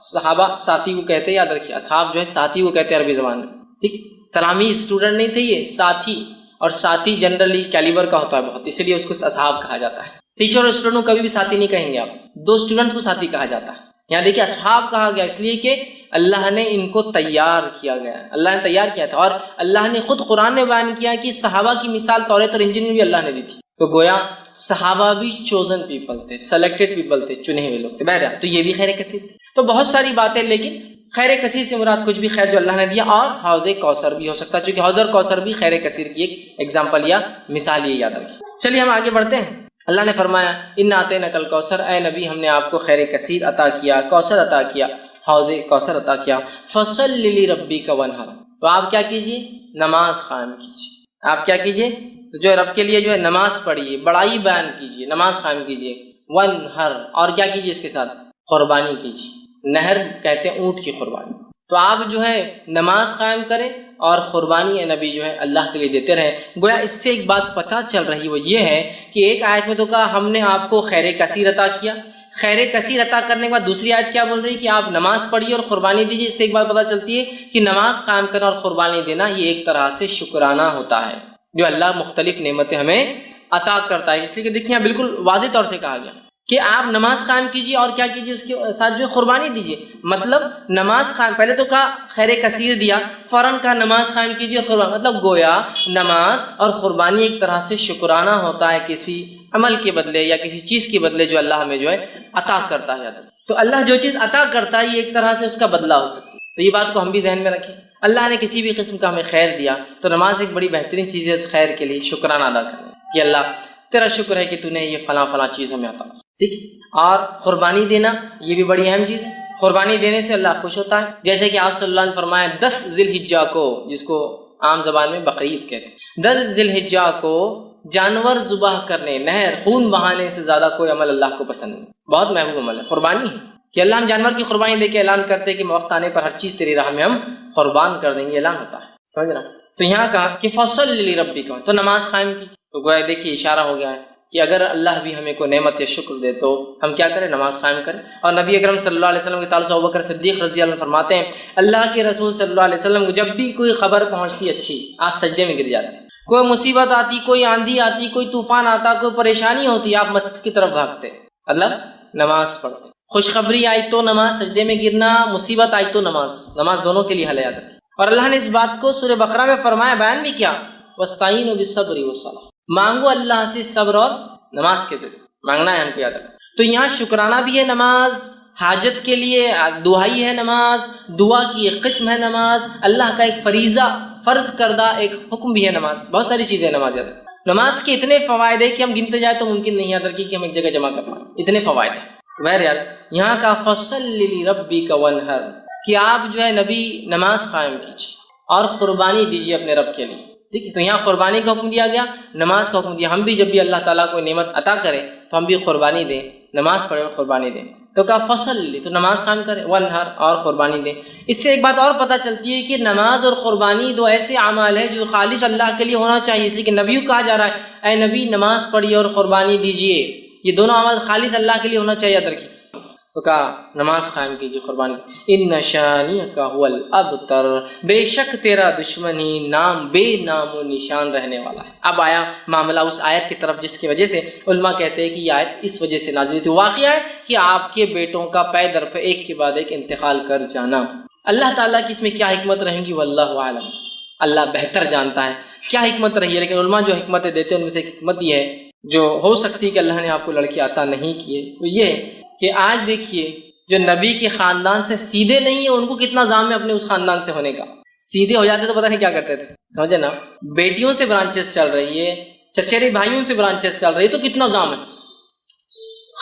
صحابہ ساتھی کو کہتے ہیں، یاد رکھیے اصحاب جو ہے ساتھی کو کہتے ہیں عربی زبان میں، ٹھیک ہے؟ تلامید اسٹوڈنٹ نہیں تھے، یہ ساتھی، اور ساتھی جنرلی کیلیبر کا ہوتا ہے بہت، اسی لیے اس کو اصحاب کہا جاتا ہے۔ ٹیچر اور اسٹوڈنٹ کو کبھی بھی ساتھی نہیں کہیں گے آپ، 2 اسٹوڈنٹس کو ساتھی کہا جاتا ہے۔ یہاں دیکھیے اصحاب کہا گیا اس لیے کہ اللہ نے ان کو تیار کیا گیا ہے، اللہ نے تیار کیا تھا، اور اللہ نے خود قرآن میں بیان کیا کہ صحابہ کی مثال توریت اور انجیل میں بھی اللہ نے دی تھی۔ تو گویا صحابہ بھی چوزن پیپل تھے، سلیکٹڈ پیپل تھے، چنے ہوئے لوگ تھے۔ بہرحال تو یہ بھی خیر کثیر تھی۔ تو بہت ساری باتیں، لیکن خیر کثیر سے مراد کچھ بھی خیر جو اللہ نے دیا، اور حوض کوثر بھی ہو سکتا ہے، چونکہ حوض اور کوثر بھی خیر کثیر کی ایک ایگزامپل یا مثال، یہ یاد رکھیے۔ چلیے ہم آگے بڑھتے ہیں۔ اللہ نے فرمایا اِنَّا أَعْطَيْنَاكَ الْكَوْثَرَ، اے نبی ہم نے آپ کو خیر کثیر عطا کیا، کوثر عطا کیا، حوض کوثر عطا کیا۔ فَصَلِّ لِرَبِّكَ وَانْحَرْ، تو آپ کیا کیجئے؟ نماز قائم کیجئے۔ آپ کیا کیجئے؟ تو جو رب کے لیے جو ہے نماز پڑھیے، بڑائی بیان کیجئے، نماز قائم کیجئے۔ وَانْحَرْ، اور کیا کیجئے اس کے ساتھ؟ قربانی کیجئے۔ نہر کہتے ہیں اونٹ کی قربانی۔ تو آپ جو ہے نماز قائم کریں اور قربانی نبی جو ہے اللہ کے لیے دیتے رہیں۔ گویا اس سے ایک بات پتہ چل رہی وہ یہ ہے کہ ایک آیت میں تو کہا ہم نے آپ کو خیر کثیر عطا کیا، خیر کثیر عطا کرنے کے بعد دوسری آیت کیا بول رہی ہے کہ آپ نماز پڑھیے اور قربانی دیجیے۔ اس سے ایک بات پتہ چلتی ہے کہ نماز قائم کرنا اور قربانی دینا یہ ایک طرح سے شکرانہ ہوتا ہے جو اللہ مختلف نعمتیں ہمیں عطا کرتا ہے۔ اس لیے کہ دیکھیے بالکل واضح طور سے کہا گیا کہ آپ نماز قائم کیجیے اور کیا کیجیے اس کے ساتھ جو ہے قربانی دیجیے۔ مطلب نماز قائم، پہلے تو کہا خیر کثیر دیا، فوراً کہا نماز قائم کیجیے قربانی، مطلب گویا نماز اور قربانی ایک طرح سے شکرانہ ہوتا ہے کسی عمل کے بدلے یا کسی چیز کے بدلے جو اللہ ہمیں جو ہے عطا کرتا ہے۔ تو اللہ جو چیز عطا کرتا ہے یہ ایک طرح سے اس کا بدلہ ہو سکتی ہے۔ تو یہ بات کو ہم بھی ذہن میں رکھیں، اللہ نے کسی بھی قسم کا ہمیں خیر دیا تو نماز ایک بڑی بہترین چیز ہے اس خیر کے لیے شکرانہ ادا کرنا کہ اللہ تیرا شکر ہے کہ تو نے یہ فلاں فلاں چیز ہمیں عطا کی، ٹھیک۔ اور قربانی دینا یہ بھی بڑی اہم چیز ہے، قربانی دینے سے اللہ خوش ہوتا ہے، جیسے کہ آپ صلی اللہ علیہ وسلم نے فرمایا 10 ذی الحجہ کو، جس کو عام زبان میں بقرعید کہتے ہیں، 10 ذی الحجہ کو جانور ذبح کرنے، نہر خون بہانے سے زیادہ کوئی عمل اللہ کو پسند نہیں، بہت محبوب عمل ہے قربانی ہے کہ اللہ ہم جانور کی قربانی دے کے اعلان کرتے ہیں کہ وقت آنے پر ہر چیز تیری راہ میں ہم قربان کر دیں گے، اعلان ہوتا ہے، سمجھ رہا۔ تو یہاں کہا کہ فصل لربک، تو نماز قائم کی۔ تو گویا دیکھیے اشارہ ہو گیا ہے کہ اگر اللہ بھی ہمیں کوئی نعمت یا شکر دے تو ہم کیا کریں؟ نماز قائم کریں۔ اور نبی اکرم صلی اللہ علیہ وسلم کے تعلق سے ابوبکر صدیق رضی اللہ عنہ فرماتے ہیں اللہ کے رسول صلی اللہ علیہ وسلم کو جب بھی کوئی خبر پہنچتی اچھی، آپ سجدے میں گر جاتے ہیں۔ کوئی مصیبت آتی، کوئی آندھی آتی، کوئی طوفان آتا، کوئی پریشانی ہوتی، آپ مسجد کی طرف بھاگتے، مطلب نماز پڑھتے۔ خوشخبری آئی تو نماز، سجدے میں گرنا، مصیبت آئی تو نماز دونوں کے لیے حل یاد رکھیں۔ اور اللہ نے اس بات کو سورہ بقرہ میں فرمایا، بیان بھی کیا، وَاسْتَعِینُوا بِالصَّبْرِ وَالصَّلَاةِ، مانگو اللہ سے صبر اور نماز کے ذریعے مانگنا ہے ہم کو یاد رکھنا۔ تو یہاں شکرانہ بھی ہے نماز، حاجت کے لیے دعائی ہے نماز، دعا کی ایک قسم ہے نماز، اللہ کا ایک فریضہ فرض کردہ ایک حکم بھی ہے نماز، بہت ساری چیزیں نماز یاد رکھیں۔ نماز کے اتنے فوائد ہیں کہ ہم گنتے جائیں تو ممکن نہیں یاد رکھیں کہ ہم ایک جگہ جمع کر پائیں، اتنے فوائد ہیں۔ تو بہرحال یہاں کا فَصَلِّ لِرَبِّكَ وَانْحَرْ کہ آپ جو ہے نبی نماز قائم کیجیے اور قربانی دیجیے اپنے رب کے لیے، ٹھیک ہے۔ تو یہاں قربانی کا حکم دیا گیا، نماز کا حکم دیا۔ ہم بھی جب بھی اللہ تعالیٰ کو نعمت عطا کرے تو ہم بھی قربانی دیں، نماز پڑھیں اور قربانی دیں۔ تو کہا فصل، تو نماز قائم کریں، وانحر اور قربانی دیں۔ اس سے ایک بات اور پتہ چلتی ہے کہ نماز اور قربانی دو ایسے اعمال ہیں جو خالص اللہ کے لیے ہونا چاہیے، اس لیے کہ نبی کو کہا جا رہا ہے اے نبی نماز پڑھیے اور قربانی دیجیے، یہ دونوں اعمال خالص اللہ کے لیے ہونا چاہیے، یاد رکھیے۔ تو کہا نماز قائم کیجیے قربانی، ان شانئک هو الابتر، بے شک تیرا دشمن ہی نام بے نام و نشان رہنے والا ہے۔ اب آیا معاملہ اس آیت کی طرف جس کی وجہ سے علماء کہتے ہیں کہ یہ آیت اس وجہ سے نازل ہوئی۔ واقعہ ہے کہ آپ کے بیٹوں کا پے در پہ ایک کے بعد ایک انتقال کر جانا، اللہ تعالیٰ کی اس میں کیا حکمت رہیں گی واللہ عالم، اللہ بہتر جانتا ہے کیا حکمت رہی ہے۔ لیکن علماء جو حکمتیں دیتے ہیں ان میں سے ایک حکمت یہ ہے جو ہو سکتی ہے کہ اللہ نے آپ کو لڑکے عطا نہیں کیے، وہ یہ ہے کہ آج دیکھیے جو نبی کے خاندان سے سیدھے نہیں ہیں ان کو کتنا زام ہے اپنے اس خاندان سے ہونے کا۔ سیدھے ہو جاتے تو پتہ نہیں کیا کرتے تھے، سمجھے نا، بیٹیوں سے برانچز چل رہی ہے، چچیرے بھائیوں سے برانچز چل رہی ہے، تو کتنا زام ہے۔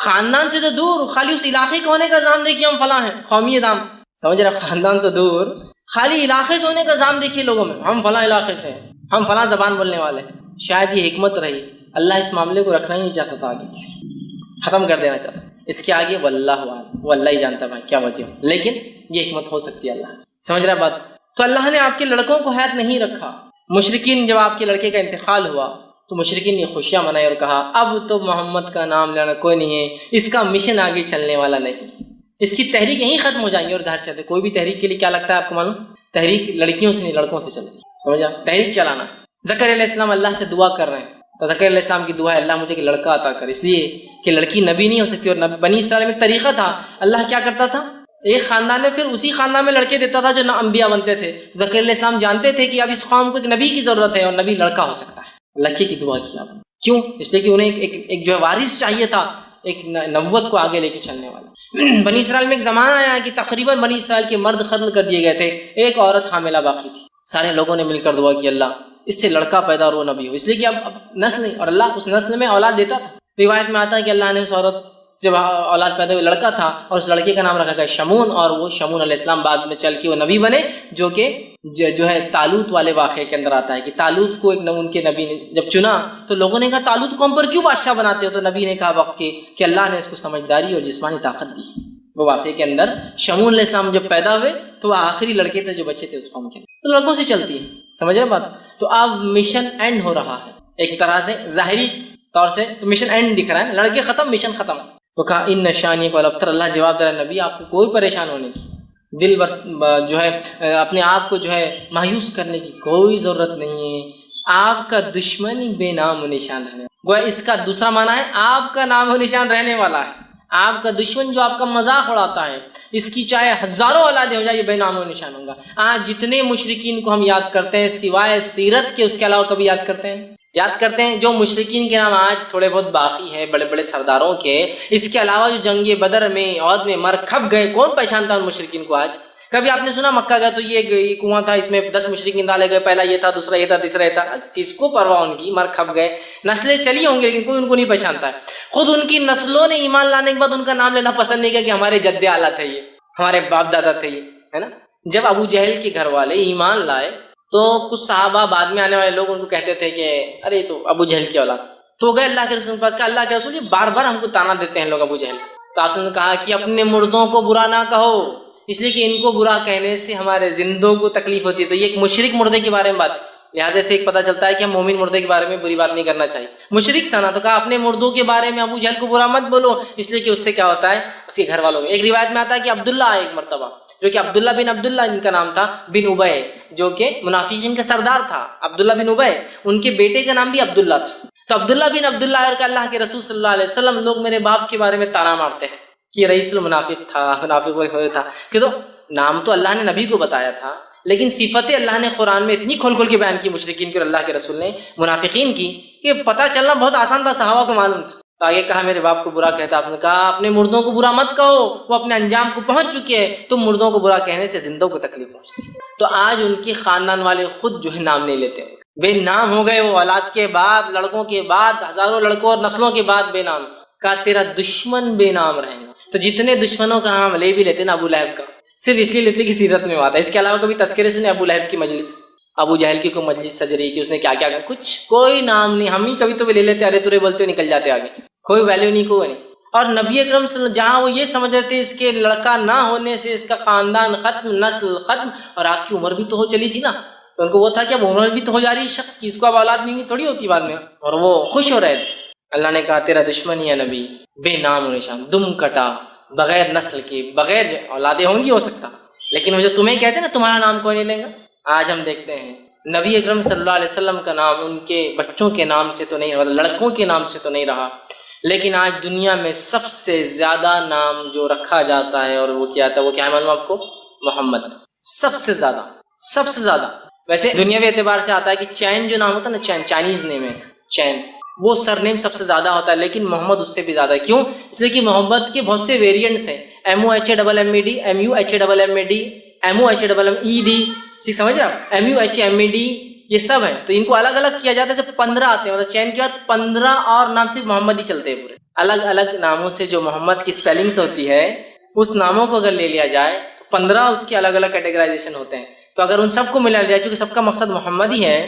خاندان سے تو دور، خالی اس علاقے کے ہونے کا زام دیکھیے، ہم فلاں ہیں، قومی زام، سمجھ رہے، خاندان تو دور، خالی علاقے سے ہونے کا زام دیکھیے لوگوں میں، ہم فلاں علاقے سے ہیں، ہم فلاں زبان بولنے والے ہیں۔ شاید یہ حکمت رہی، اللہ اس معاملے کو رکھنا ہی نہیں چاہتا تھا، آگے ختم کر دینا چاہتا، اس کے آگے واللہ عالم، وہ اللہ ہی جانتا بھائی کیا وجہ ہو، لیکن یہ حکمت ہو سکتی ہے اللہ، سمجھ رہا بات۔ تو اللہ نے آپ کے لڑکوں کو حیات نہیں رکھا۔ مشرکین جب آپ کے لڑکے کا انتقال ہوا تو مشرکین نے خوشیاں منائی اور کہا اب تو محمد کا نام لینا کوئی نہیں ہے، اس کا مشن آگے چلنے والا نہیں، اس کی تحریک یہیں ختم ہو جائیں گی۔ اور ظاہر سے کوئی بھی تحریک کے لیے کیا لگتا ہے آپ کو معلوم، تحریک لڑکیوں سے نہیں لڑکوں سے چلتی، سمجھا، تحریک چلانا۔ زکریا علیہ السلام اللہ سے دعا کر رہے ہیں، تو زکریا علیہ السلام کی دعا ہے اللہ مجھے ایک لڑکا عطا کر، اس لیے کہ لڑکی نبی نہیں ہو سکتی، اور بنی اسرائیل میں ایک طریقہ تھا، اللہ کیا کرتا تھا، ایک خاندان میں پھر اسی خاندان میں لڑکے دیتا تھا جو نہ انبیاء بنتے تھے۔ زکریا علیہ السلام جانتے تھے کہ اب اس قوم کو ایک نبی کی ضرورت ہے اور نبی لڑکا ہو سکتا ہے، لڑکے کی دعا کی آپ نے، کیوں؟ اس لیے کہ انہیں ایک جو ہے وارث چاہیے تھا، ایک نبوت کو آگے لے کے چلنے والا۔ بنی اسرائیل میں ایک زمانہ آیا کہ تقریباً بنی اسرائیل کے مرد قتل کر دیے گئے تھے، ایک عورت حاملہ باقی تھی، سارے لوگوں نے مل کر دعا کی اللہ اس سے لڑکا پیدا اور وہ نبی ہو، اس لیے کہ اب نسل نہیں، اور اللہ اس نسل میں اولاد دیتا تھا۔ روایت میں آتا ہے کہ اللہ نے اس عورت جب اولاد پیدا ہوئی لڑکا تھا اور اس لڑکے کا نام رکھا گیا شمون، اور وہ شمون علیہ السلام بعد میں چل کے وہ نبی بنے، جو کہ جو ہے طالوت والے واقعے کے اندر آتا ہے کہ طالوت کو ایک ان کے نبی نے جب چنا تو لوگوں نے کہا طالوت کو ہم پر کیوں بادشاہ بناتے ہو، تو نبی نے کہا وقت کہ اللہ نے اس کو سمجھداری اور جسمانی طاقت دی۔ وہ واقعے کے اندر شمون علیہ السلام جب پیدا ہوئے تو وہ آخری لڑکے تھے جو بچے تھے اس قوم کے، تو لڑکوں سے چلتی ہے، سمجھ رہے بات۔ تو اب مشن اینڈ ہو رہا ہے ایک طرح سے، ظاہری طور سے تو مشن اینڈ دکھ رہا ہے، لڑکے ختم، مشن ختم۔ تو کہا ان نشانی کو الابتر، اللہ جواب دے رہا ہے نبی آپ کو کوئی پریشان ہونے کی، دل جو ہے اپنے آپ کو جو ہے مایوس کرنے کی کوئی ضرورت نہیں ہے، آپ کا دشمن ہی بے نام و نشان رہنے والا۔ گویا اس کا دوسرا معنی ہے آپ کا نام و نشان رہنے والا ہے، آپ کا دشمن جو آپ کا مذاق اڑاتا ہے اس کی چاہے ہزاروں اولادیں ہو جائے یہ بے نام و نشان ہوگا۔ آج جتنے مشرکین کو ہم یاد کرتے ہیں سوائے سیرت کے، اس کے علاوہ کبھی یاد کرتے ہیں جو مشرکین کے نام آج تھوڑے بہت باقی ہیں بڑے بڑے سرداروں کے، اس کے علاوہ جو جنگ بدر میں عہد میں مر کھپ گئے، کون پہچانتا ہے ان مشرکین کو آج؟ کبھی آپ نے سنا مکہ گئے تو یہ کنواں تھا، اس میں 10 مشرکین ڈالے گئے، پہلا یہ تھا، دوسرا یہ تھا، تیسرا یہ تھا، کس کو پرواہ ان کی، مر کھپ گئے، نسلیں چلی ہوں گی لیکن کوئی ان کو نہیں پہچانتا ہے۔ خود ان کی نسلوں نے ایمان لانے کے بعد ان کا نام لینا پسند نہیں کیا کہ ہمارے جد اعلیٰ تھے، یہ ہمارے باپ دادا تھے، یہ ہے نا۔ جب ابو جہل کے گھر والے ایمان لائے تو کچھ صحابہ بعد میں آنے والے لوگ ان کو کہتے تھے کہ ارے تو ابو جہل کی اولاد، تو گئے اللہ کے رسول کے پاس، کہا اللہ کے رسول یہ بار بار ہم کو تانا دیتے ہیں لوگ ابو جہل، تو آپ نے کہا کہ اپنے مردوں کو برا نہ کہو، اس لیے کہ ان کو برا کہنے سے ہمارے زندوں کو تکلیف ہوتی ہے۔ تو یہ ایک مشرک مردے کے بارے میں بات، لہٰذا سے ایک پتہ چلتا ہے کہ ہم مومن مردے کے بارے میں بری بات نہیں کرنا چاہیے۔ مشرک تھا نا، تو کہا اپنے مردوں کے بارے میں ابو جہل کو برا مت بولو، اس لیے کہ اس سے کیا ہوتا ہے اس کے گھر والوں کو۔ ایک روایت میں آتا ہے کہ عبداللہ آئے ایک مرتبہ، جو کہ عبداللہ بن عبداللہ ان کا نام تھا بن ابے، جو کہ منافقین کا سردار تھا عبداللہ بن ابے، ان کے بیٹے کا نام بھی عبداللہ تھا۔ تو عبداللہ بن عبداللہ اور کہ اللہ کے رسول صلی اللہ علیہ وسلم لوگ میرے باپ کے بارے میں تانا مارتے ہیں کہ یہ رئیس المنافق تھا، منافق ہوئے تھا، کہ تو نام تو اللہ نے نبی کو بتایا تھا لیکن صفتیں اللہ نے قرآن میں اتنی کھول کھول کے بیان کی مشرکین کی اور اللہ کے رسول نے منافقین کی کہ پتہ چلنا بہت آسان تھا، صحابہ کو معلوم تھا۔ تو آگے کہا میرے باپ کو برا کہتا، آپ نے کہا اپنے مردوں کو برا مت کہو، وہ اپنے انجام کو پہنچ چکے ہیں، تم مردوں کو برا کہنے سے زندوں کو تکلیف پہنچتی۔ تو آج ان کے خاندان والے خود جو ہے نام نہیں لیتے، بے نام ہو گئے، وہ اولاد کے بعد لڑکوں کے بعد ہزاروں لڑکوں اور نسلوں کے بعد بے نام۔ کہا تیرا دشمن بے نام رہے گا۔ تو جتنے دشمنوں کا نام لے بھی لیتے نا ابو لہب کا، صرف اس لیے لیتے کہ سیرت میں بات ہے، اس کے علاوہ کبھی تذکرے سنے ابو لہب کی مجلس، ابو جہل کی کوئی مجلس سج رہی کہ اس نے کیا کیا کچھ کوئی نام نہیں، ہم ہی کبھی تو بھی لے لیتے، ارے تورے بولتے ہوئے نکل جاتے آگے، کوئی ویلیو نہیں، کوئی نہیں۔ اور نبی اکرم صلی اللہ علیہ وسلم جہاں وہ یہ سمجھ رہے تھے اس کے لڑکا نہ ہونے سے اس کا خاندان ختم، نسل ختم، اور آپ کی عمر بھی تو ہو چلی تھی نا، تو ان کو وہ تھا کہ اب عمر بھی تو ہو جا رہی ہے شخص کی، اس کو اب اولاد نہیں تھوڑی ہوتی بعد میں، اور وہ خوش ہو رہے تھے۔ اللہ نے کہا تیرا دشمن ہی ہے نبی، بے نام و نشان، دم کٹا، بغیر نسل کی، بغیر اولادیں ہوں گی ہو سکتا، لیکن وہ جو تمہیں کہتے ہیں نا تمہارا نام کوئی نہیں لے گا. آج ہم دیکھتے ہیں نبی اکرم صلی اللہ علیہ وسلم کا نام ان کے بچوں کے نام سے تو نہیں، لڑکوں کے نام سے تو نہیں رہا، لیکن آج دنیا میں سب سے زیادہ نام جو رکھا جاتا ہے اور وہ کیا آتا ہے، وہ کیا ہے معلوم آپ کو؟ محمد. سب سے زیادہ ویسے دنیاوی اعتبار سے آتا ہے کہ چین جو نام ہوتا ہے نا، چین چائنیز نیم ہے، چین وہ سر نیم سب سے زیادہ ہوتا ہے، لیکن محمد اس سے بھی زیادہ ہے. کیوں؟ اس لیے کہ محمد کے بہت سے ویریئنٹس ہیں، MOHAMMED، MUHAMMED، MOHMMED، سمجھ رہے آپ؟ MUHMED یہ سب ہیں، تو ان کو الگ الگ کیا جاتا ہے. جب 15 آتے ہیں، مطلب چین کے بعد 15 اور نام صرف محمد ہی چلتے ہیں پورے. الگ الگ ناموں سے جو محمد کی اسپیلنگس ہوتی ہے، اس ناموں کو اگر لے لیا جائے تو 15 اس کے الگ الگ کیٹیگرائزیشن ہوتے ہیں. تو اگر ان سب کو ملا جائے، چونکہ سب کا مقصد محمد ہی ہے،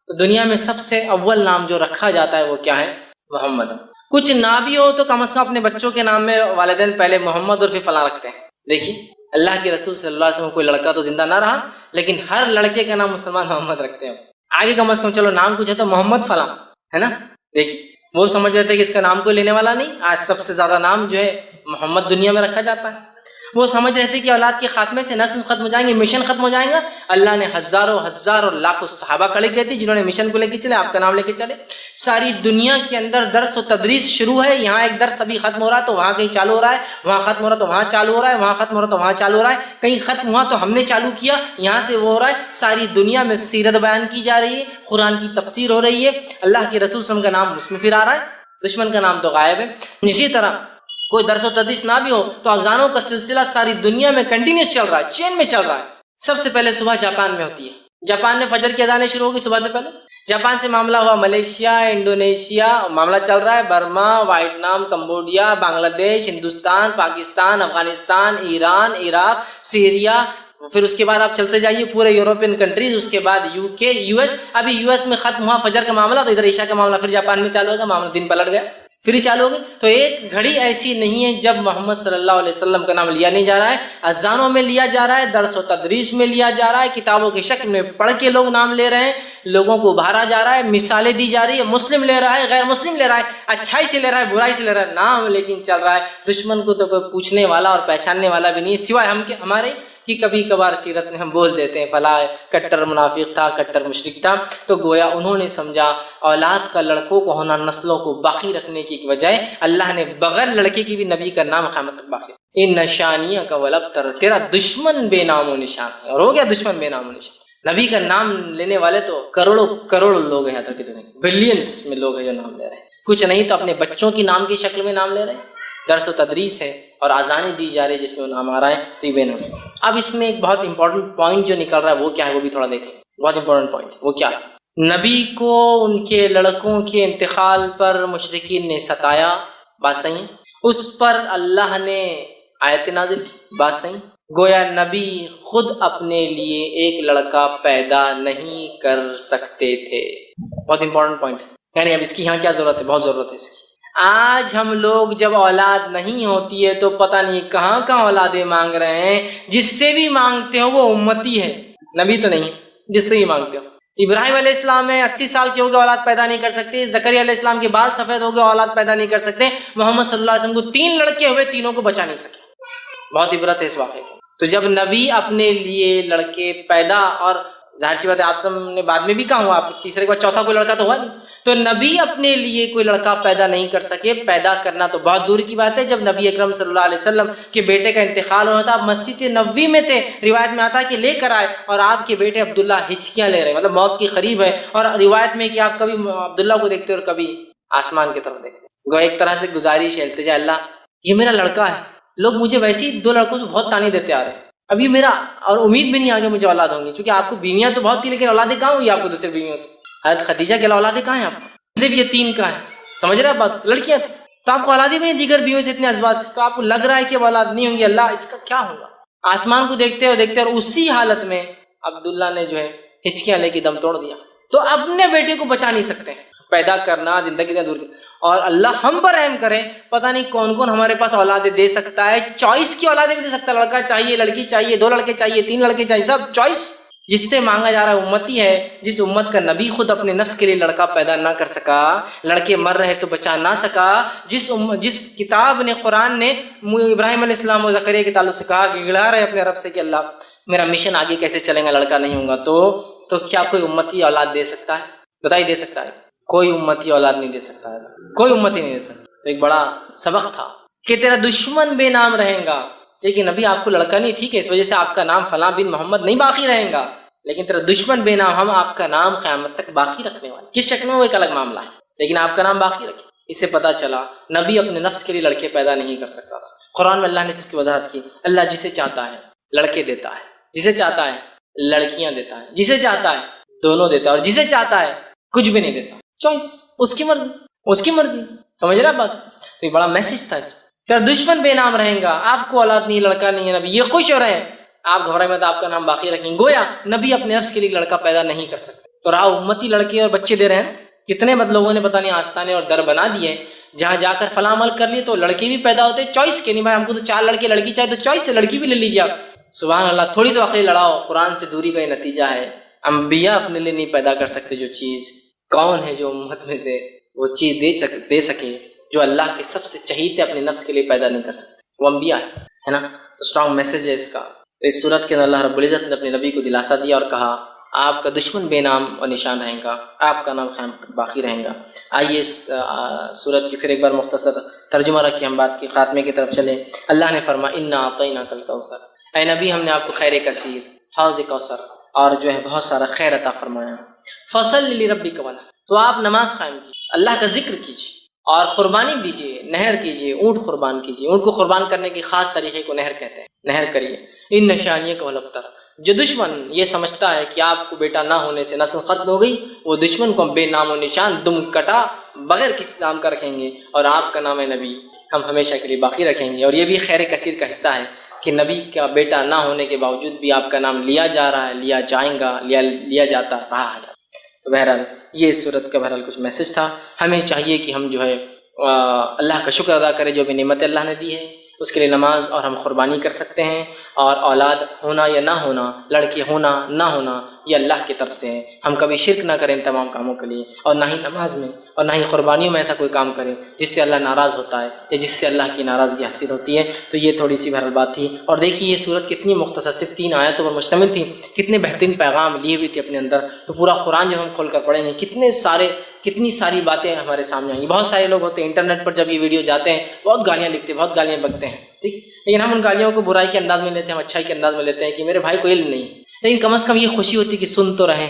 تو دنیا میں سب سے اول نام جو رکھا جاتا ہے وہ کیا ہے؟ محمد. کچھ نہ بھی ہو تو کم از کم اپنے بچوں کے نام میں والدین پہلے محمد اور پھر فلاں رکھتے ہیں. دیکھیے اللہ کے رسول صلی اللہ علیہ وسلم کوئی لڑکا تو زندہ نہ رہا، لیکن ہر لڑکے کا نام مسلمان محمد رکھتے ہیں. آگے کم از کم چلو نام کچھ ہے تو محمد فلاں ہے نا. دیکھیے وہ سمجھ رہے تھے کہ اس کا نام کوئی لینے والا نہیں. آج سب سے زیادہ نام جو ہے محمد دنیا میں رکھا جاتا ہے. وہ سمجھ رہے تھے کہ اولاد کے خاتمے سے نسل ختم ہو جائیں گے، مشن ختم ہو جائیں گا. اللہ نے ہزاروں اور لاکھوں صحابہ کھڑے کر دی جنہوں نے مشن کو لے کے چلے، آپ کا نام لے کے چلے. ساری دنیا کے اندر درس و تدریس شروع ہے. یہاں ایک درس ابھی ختم ہو رہا ہے تو وہاں کہیں چالو ہو رہا ہے، وہاں ختم ہو رہا ہے تو وہاں چالو ہو رہا ہے، وہاں ختم ہو رہا ہے تو وہاں چالو ہو رہا ہے، کہیں ختم ہوا تو ہم نے چالو کیا، یہاں سے وہ ہو رہا ہے. ساری دنیا میں سیرت بیان کی جا رہی ہے، قرآن کی تفسیر ہو رہی ہے. اللہ کے رسول صلی اللہ علیہ وسلم کا نام اس میں پھر آ رہا ہے، دشمن کا نام تو غائب ہے. اسی طرح کوئی درس و تدریس نہ بھی ہو تو اذانوں کا سلسلہ ساری دنیا میں کنٹینیوس چل رہا ہے، چین میں چل رہا ہے. سب سے پہلے صبح جاپان میں ہوتی ہے. جاپان میں فجر کی اذانیں شروع ہوگی صبح سے پہلے. جاپان سے معاملہ ہوا ملیشیا، انڈونیشیا، معاملہ چل رہا ہے برما، وائٹنام، کمبوڈیا، بنگلہ دیش، ہندوستان، پاکستان، افغانستان، ایران، عراق، سیریا. پھر اس کے بعد آپ چلتے جائیے پورے یورپین کنٹریز، اس کے بعد UK، US. ابھی US میں ختم ہوا فجر کا معاملہ تو ادھر عشاء کا معاملہ پھر جاپان میں چالو ہوگا. معاملہ دن پلٹ گیا، پھر ہی چالو ہو گئی. تو ایک گھڑی ایسی نہیں ہے جب محمد صلی اللہ علیہ وسلم کا نام لیا نہیں جا رہا ہے. اذانوں میں لیا جا رہا ہے، درس و تدریس میں لیا جا رہا ہے، کتابوں کی شکل میں پڑھ کے لوگ نام لے رہے ہیں، لوگوں کو ابھارا جا رہا ہے، مثالیں دی جا رہی ہے. مسلم لے رہا ہے، غیر مسلم لے رہا ہے، اچھائی سے لے رہا ہے، برائی سے لے رہا ہے، نام لیکن چل رہا ہے. دشمن کو تو کوئی پوچھنے والا اور پہچاننے والا بھی نہیں سوائے ہم کے ہمارے کہ کبھی کبھار سیرت میں ہم بول دیتے ہیں فلاں کٹر منافق تھا، کٹر مشرک تھا. تو گویا انہوں نے سمجھا اولاد کا لڑکوں کو ہونا نسلوں کو باقی رکھنے کی بجائے اللہ نے بغیر لڑکے کی بھی نبی کا نام قیامت تک باقی. ان نشانیہ کا ولبتر، تیرا دشمن بے نام و نشان. اور ہو گیا دشمن بے نام و نشان. نبی کا نام لینے والے تو کروڑوں لوگ ہیں، تو کتنے بلینس میں لوگ ہیں جو نام لے رہے ہیں. کچھ نہیں تو اپنے بچوں کی نام کی شکل میں نام لے رہے ہیں. درس و تدریس ہے اور اذانیں دی جا رہی ہے جس میں نام آ رہا ہے طیب نام. اب اس میں ایک بہت امپورٹنٹ پوائنٹ جو نکل رہا ہے وہ کیا ہے، وہ بھی تھوڑا دیکھیں. بہت امپورٹنٹ پوائنٹ وہ کیا ہے؟ نبی کو ان کے لڑکوں کے انتقال پر مشرکین نے ستایا، بات صحیح. اس پر اللہ نے آیت نازل کی، بات صحیح. گویا نبی خود اپنے لیے ایک لڑکا پیدا نہیں کر سکتے تھے. بہت امپورٹنٹ پوائنٹ. یعنی اب اس کی یہاں کیا ضرورت ہے؟ بہت ضرورت ہے اس کی. آج ہم لوگ جب اولاد نہیں ہوتی ہے تو پتہ نہیں کہاں اولادیں مانگ رہے ہیں. جس سے بھی مانگتے ہو وہ امتی ہے، نبی تو نہیں. جس سے ہی مانگتے ہو. ابراہیم علیہ السلام 80 سال کے ہو گئے اولاد پیدا نہیں کر سکتے. زکریا علیہ السلام کے بال سفید ہو گئے اولاد پیدا نہیں کر سکتے. محمد صلی اللہ علیہ وسلم کو 3 لڑکے ہوئے، تینوں کو بچا نہیں سکے. بہت عبرت ہے اس واقعے کی. تو جب نبی اپنے لیے لڑکے پیدا، اور ظاہر سی بات ہے آپ سب نے بعد میں بھی کہا ہوا، آپ تیسرے کے بعد چوتھا کوئی لڑکا تو ہوا نہیں. تو نبی اپنے لیے کوئی لڑکا پیدا نہیں کر سکے. پیدا کرنا تو بہت دور کی بات ہے. جب نبی اکرم صلی اللہ علیہ وسلم کے بیٹے کا انتقال ہوا تھا، آپ مسجد نبوی میں تھے. روایت میں آتا ہے کہ لے کر آئے اور آپ کے بیٹے عبداللہ ہچکیاں لے رہے ہیں، مطلب موت کی قریب ہے. اور روایت میں کہ آپ کبھی عبداللہ کو دیکھتے اور کبھی آسمان کی طرف دیکھتے. وہ ایک طرح سے گزارش ہے، التجا، اللہ یہ میرا لڑکا ہے. لوگ مجھے ویسے ہی 2 لڑکوں سے بہت تانے دیتے آ رہے ہیں. ابھی میرا اور امید بھی نہیں آگے مجھے اولاد ہوں گی، چونکہ آپ کو بیویاں تو بہت تھی لیکن اولادیں کہاں ہوئی آپ کو دوسرے بیویوں سے؟ حضرت خدیجہ کے اولادیں کہاں ہیں آپ کو؟ صرف یہ 3 کا ہے. سمجھ رہے ہیں بات؟ لڑکیاں تھیں تو آپ کو اولادیں بھی نہیں دیگر بیویوں سے اتنے ازواج سے، تو آپ کو لگ رہا ہے کہ وہ اولاد نہیں ہوں گی. اللہ اس کا کیا ہوگا؟ آسمان کو دیکھتے اور اسی حالت میں عبداللہ نے جو ہے ہچکیاں لے کے دم توڑ دیا. تو اپنے بیٹے کو بچا نہیں سکتے. پیدا کرنا زندگی سے دور کی، اور اللہ ہم پر رحم کرے. پتہ نہیں کون کون ہمارے پاس اولادیں دے سکتا ہے. چوائس کی اولادیں بھی دے سکتا ہے. لڑکا چاہیے، لڑکی چاہیے، 2 لڑکے چاہیے، 3 لڑکے چاہیے، سب چوائس. جس سے مانگا جا رہا ہے امتی ہے، جس امت کا نبی خود اپنے نفس کے لیے لڑکا پیدا نہ کر سکا، لڑکے مر رہے تو بچا نہ سکا، جس کتاب نے، قرآن نے ابراہیم علیہ السلام و زکریا کے تعلق سے کہا کہ گڑا رہے اپنے رب سے کہ اللہ میرا مشن آگے کیسے چلے گا، لڑکا نہیں ہوگا، تو کیا کوئی امتی اولاد دے سکتا ہے؟ بتائیے دے سکتا ہے؟ کوئی امتی اولاد نہیں دے سکتا ہے، کوئی امتی نہیں دے سکتا۔ تو ایک بڑا سبق تھا کہ تیرا دشمن بے نام رہے گا، لیکن ابھی آپ کو لڑکا نہیں، ٹھیک ہے، اس وجہ سے آپ کا نام فلاں بن محمد نہیں باقی رہے گا، لیکن تیرا دشمن بے نام، ہم آپ کا نام قیامت تک باقی رکھنے والے، کس شکل میں وہ ایک الگ معاملہ ہے، لیکن آپ کا نام باقی رکھے۔ اس سے پتہ چلا نبی اپنے نفس کے لیے لڑکے پیدا نہیں کر سکتا تھا۔ قرآن میں اللہ نے اس کی وضاحت کی، اللہ جسے چاہتا ہے لڑکے دیتا ہے، جسے چاہتا ہے لڑکیاں دیتا ہے، جسے چاہتا ہے دونوں دیتا ہے، اور جسے چاہتا ہے کچھ بھی نہیں دیتا۔ چوائس، اس کی مرضی، اس کی مرضی، سمجھ رہے بات؟ تو یہ بڑا میسج تھا اس میں۔ تیرا دشمن بے نام رہیں گا، آپ کو اولاد نہیں، لڑکا نہیں ہے، نبی یہ خوش ہو رہے ہیں، آپ گھبرائے مت، آپ کا نام باقی رکھیں۔ گویا نبی اپنے نفس کے لیے لڑکا پیدا نہیں کر سکتے، تو رہا امتی لڑکے اور بچے دے رہے ہیں۔ کتنے بد لوگوں نے پتہ نہیں آستانے اور در بنا دیے، جہاں جا کر فلاں عمل کر لیے تو لڑکے بھی پیدا ہوتے، چوائس کے نہیں بھائی ہم کو تو 4 لڑکے لڑکی چاہیے، تو چوائس سے لڑکی بھی لے لیجیے آپ۔ سبحان اللہ، تھوڑی تو عقل لڑاؤ، قرآن سے دوری کا یہ نتیجہ ہے۔ انبیاء اپنے لیے نہیں پیدا کر سکتے جو چیز، کون ہے جو امت میں سے وہ چیز دے سکے جو اللہ کے سب سے چہیتے اپنے نفس کے لیے پیدا نہیں کر سکتے؟ وہ انبیاء ہے نا۔ تو اسٹرانگ میسج ہے اس کا۔ اس صورت کے اندر اللہ رب العزت نے اپنے نبی کو دلاسا دیا اور کہا آپ کا دشمن بے نام و نشان رہے گا، آپ کا نام قیامت تک باقی رہے گا۔ آئیے اس صورت کی پھر ایک بار مختصر ترجمہ رکھیں، ہم بات کی خاتمے کی طرف چلیں۔ اللہ نے فرمایا انا اعطیناک الکوثر، اے نبی ہم نے آپ کو خیر کثیر، حوض کوثر اور جو ہے بہت سارا خیر عطا فرمایا۔ فصل لربک ونحر، تو آپ نماز قائم کیجیے، اللہ کا ذکر کیجیے اور قربانی دیجیے، نہر کیجیے، اونٹ قربان کیجیے۔ اونٹ کو قربان کرنے کی خاص طریقے کو نہر کہتے ہیں، نہر کریے۔ ان نشانیک والابتر، جو دشمن یہ سمجھتا ہے کہ آپ کو بیٹا نہ ہونے سے نسل ختم ہو گئی، وہ دشمن کو ہم بے نام و نشان دم کٹا بغیر کسی نام کا رکھیں گے، اور آپ کا نام نبی ہم ہمیشہ کے لیے باقی رکھیں گے۔ اور یہ بھی خیر کثیر کا حصہ ہے کہ نبی کا بیٹا نہ ہونے کے باوجود بھی آپ کا نام لیا جا رہا ہے، لیا جائے گا، لیا جاتا رہا ہے۔ تو بہرحال یہ اس صورت کا بہرحال کچھ میسج تھا۔ ہمیں چاہیے کہ ہم جو ہے اللہ کا شکر ادا کریں جو بھی نعمت اللہ نے دی ہے، اس کے لیے نماز اور ہم قربانی کر سکتے ہیں، اور اولاد ہونا یا نہ ہونا، لڑکے ہونا نہ ہونا، یہ اللہ کی طرف سے ہے۔ ہم کبھی شرک نہ کریں ان تمام کاموں کے لیے، اور نہ ہی نماز میں اور نہ ہی قربانیوں میں ایسا کوئی کام کریں جس سے اللہ ناراض ہوتا ہے یا جس سے اللہ کی ناراضگی حاصل ہوتی ہے۔ تو یہ تھوڑی سی بہرحال بات تھی۔ اور دیکھیے یہ صورت کتنی مختصر، صرف 3 آیتوں پر مشتمل تھی، کتنے بہترین پیغام لیے ہوئی تھی اپنے اندر۔ تو پورا قرآن جب ہم کھول کر پڑھیں گے کتنی ساری باتیں ہمارے سامنے آئیں گی۔ بہت سارے لوگ ہوتے ہیں انٹرنیٹ پر جب یہ ویڈیو جاتے ہیں بہت گالیاں لکھتے ہیں، بہت گالیاں بکتے ہیں، ٹھیک، لیکن ہم ان گالیوں کو برائی کے انداز میں لیتے ہیں، ہم اچھائی کے انداز میں لیتے ہیں کہ میرے بھائی کو علم نہیں، لیکن کم از کم یہ خوشی ہوتی ہے کہ سن تو رہے،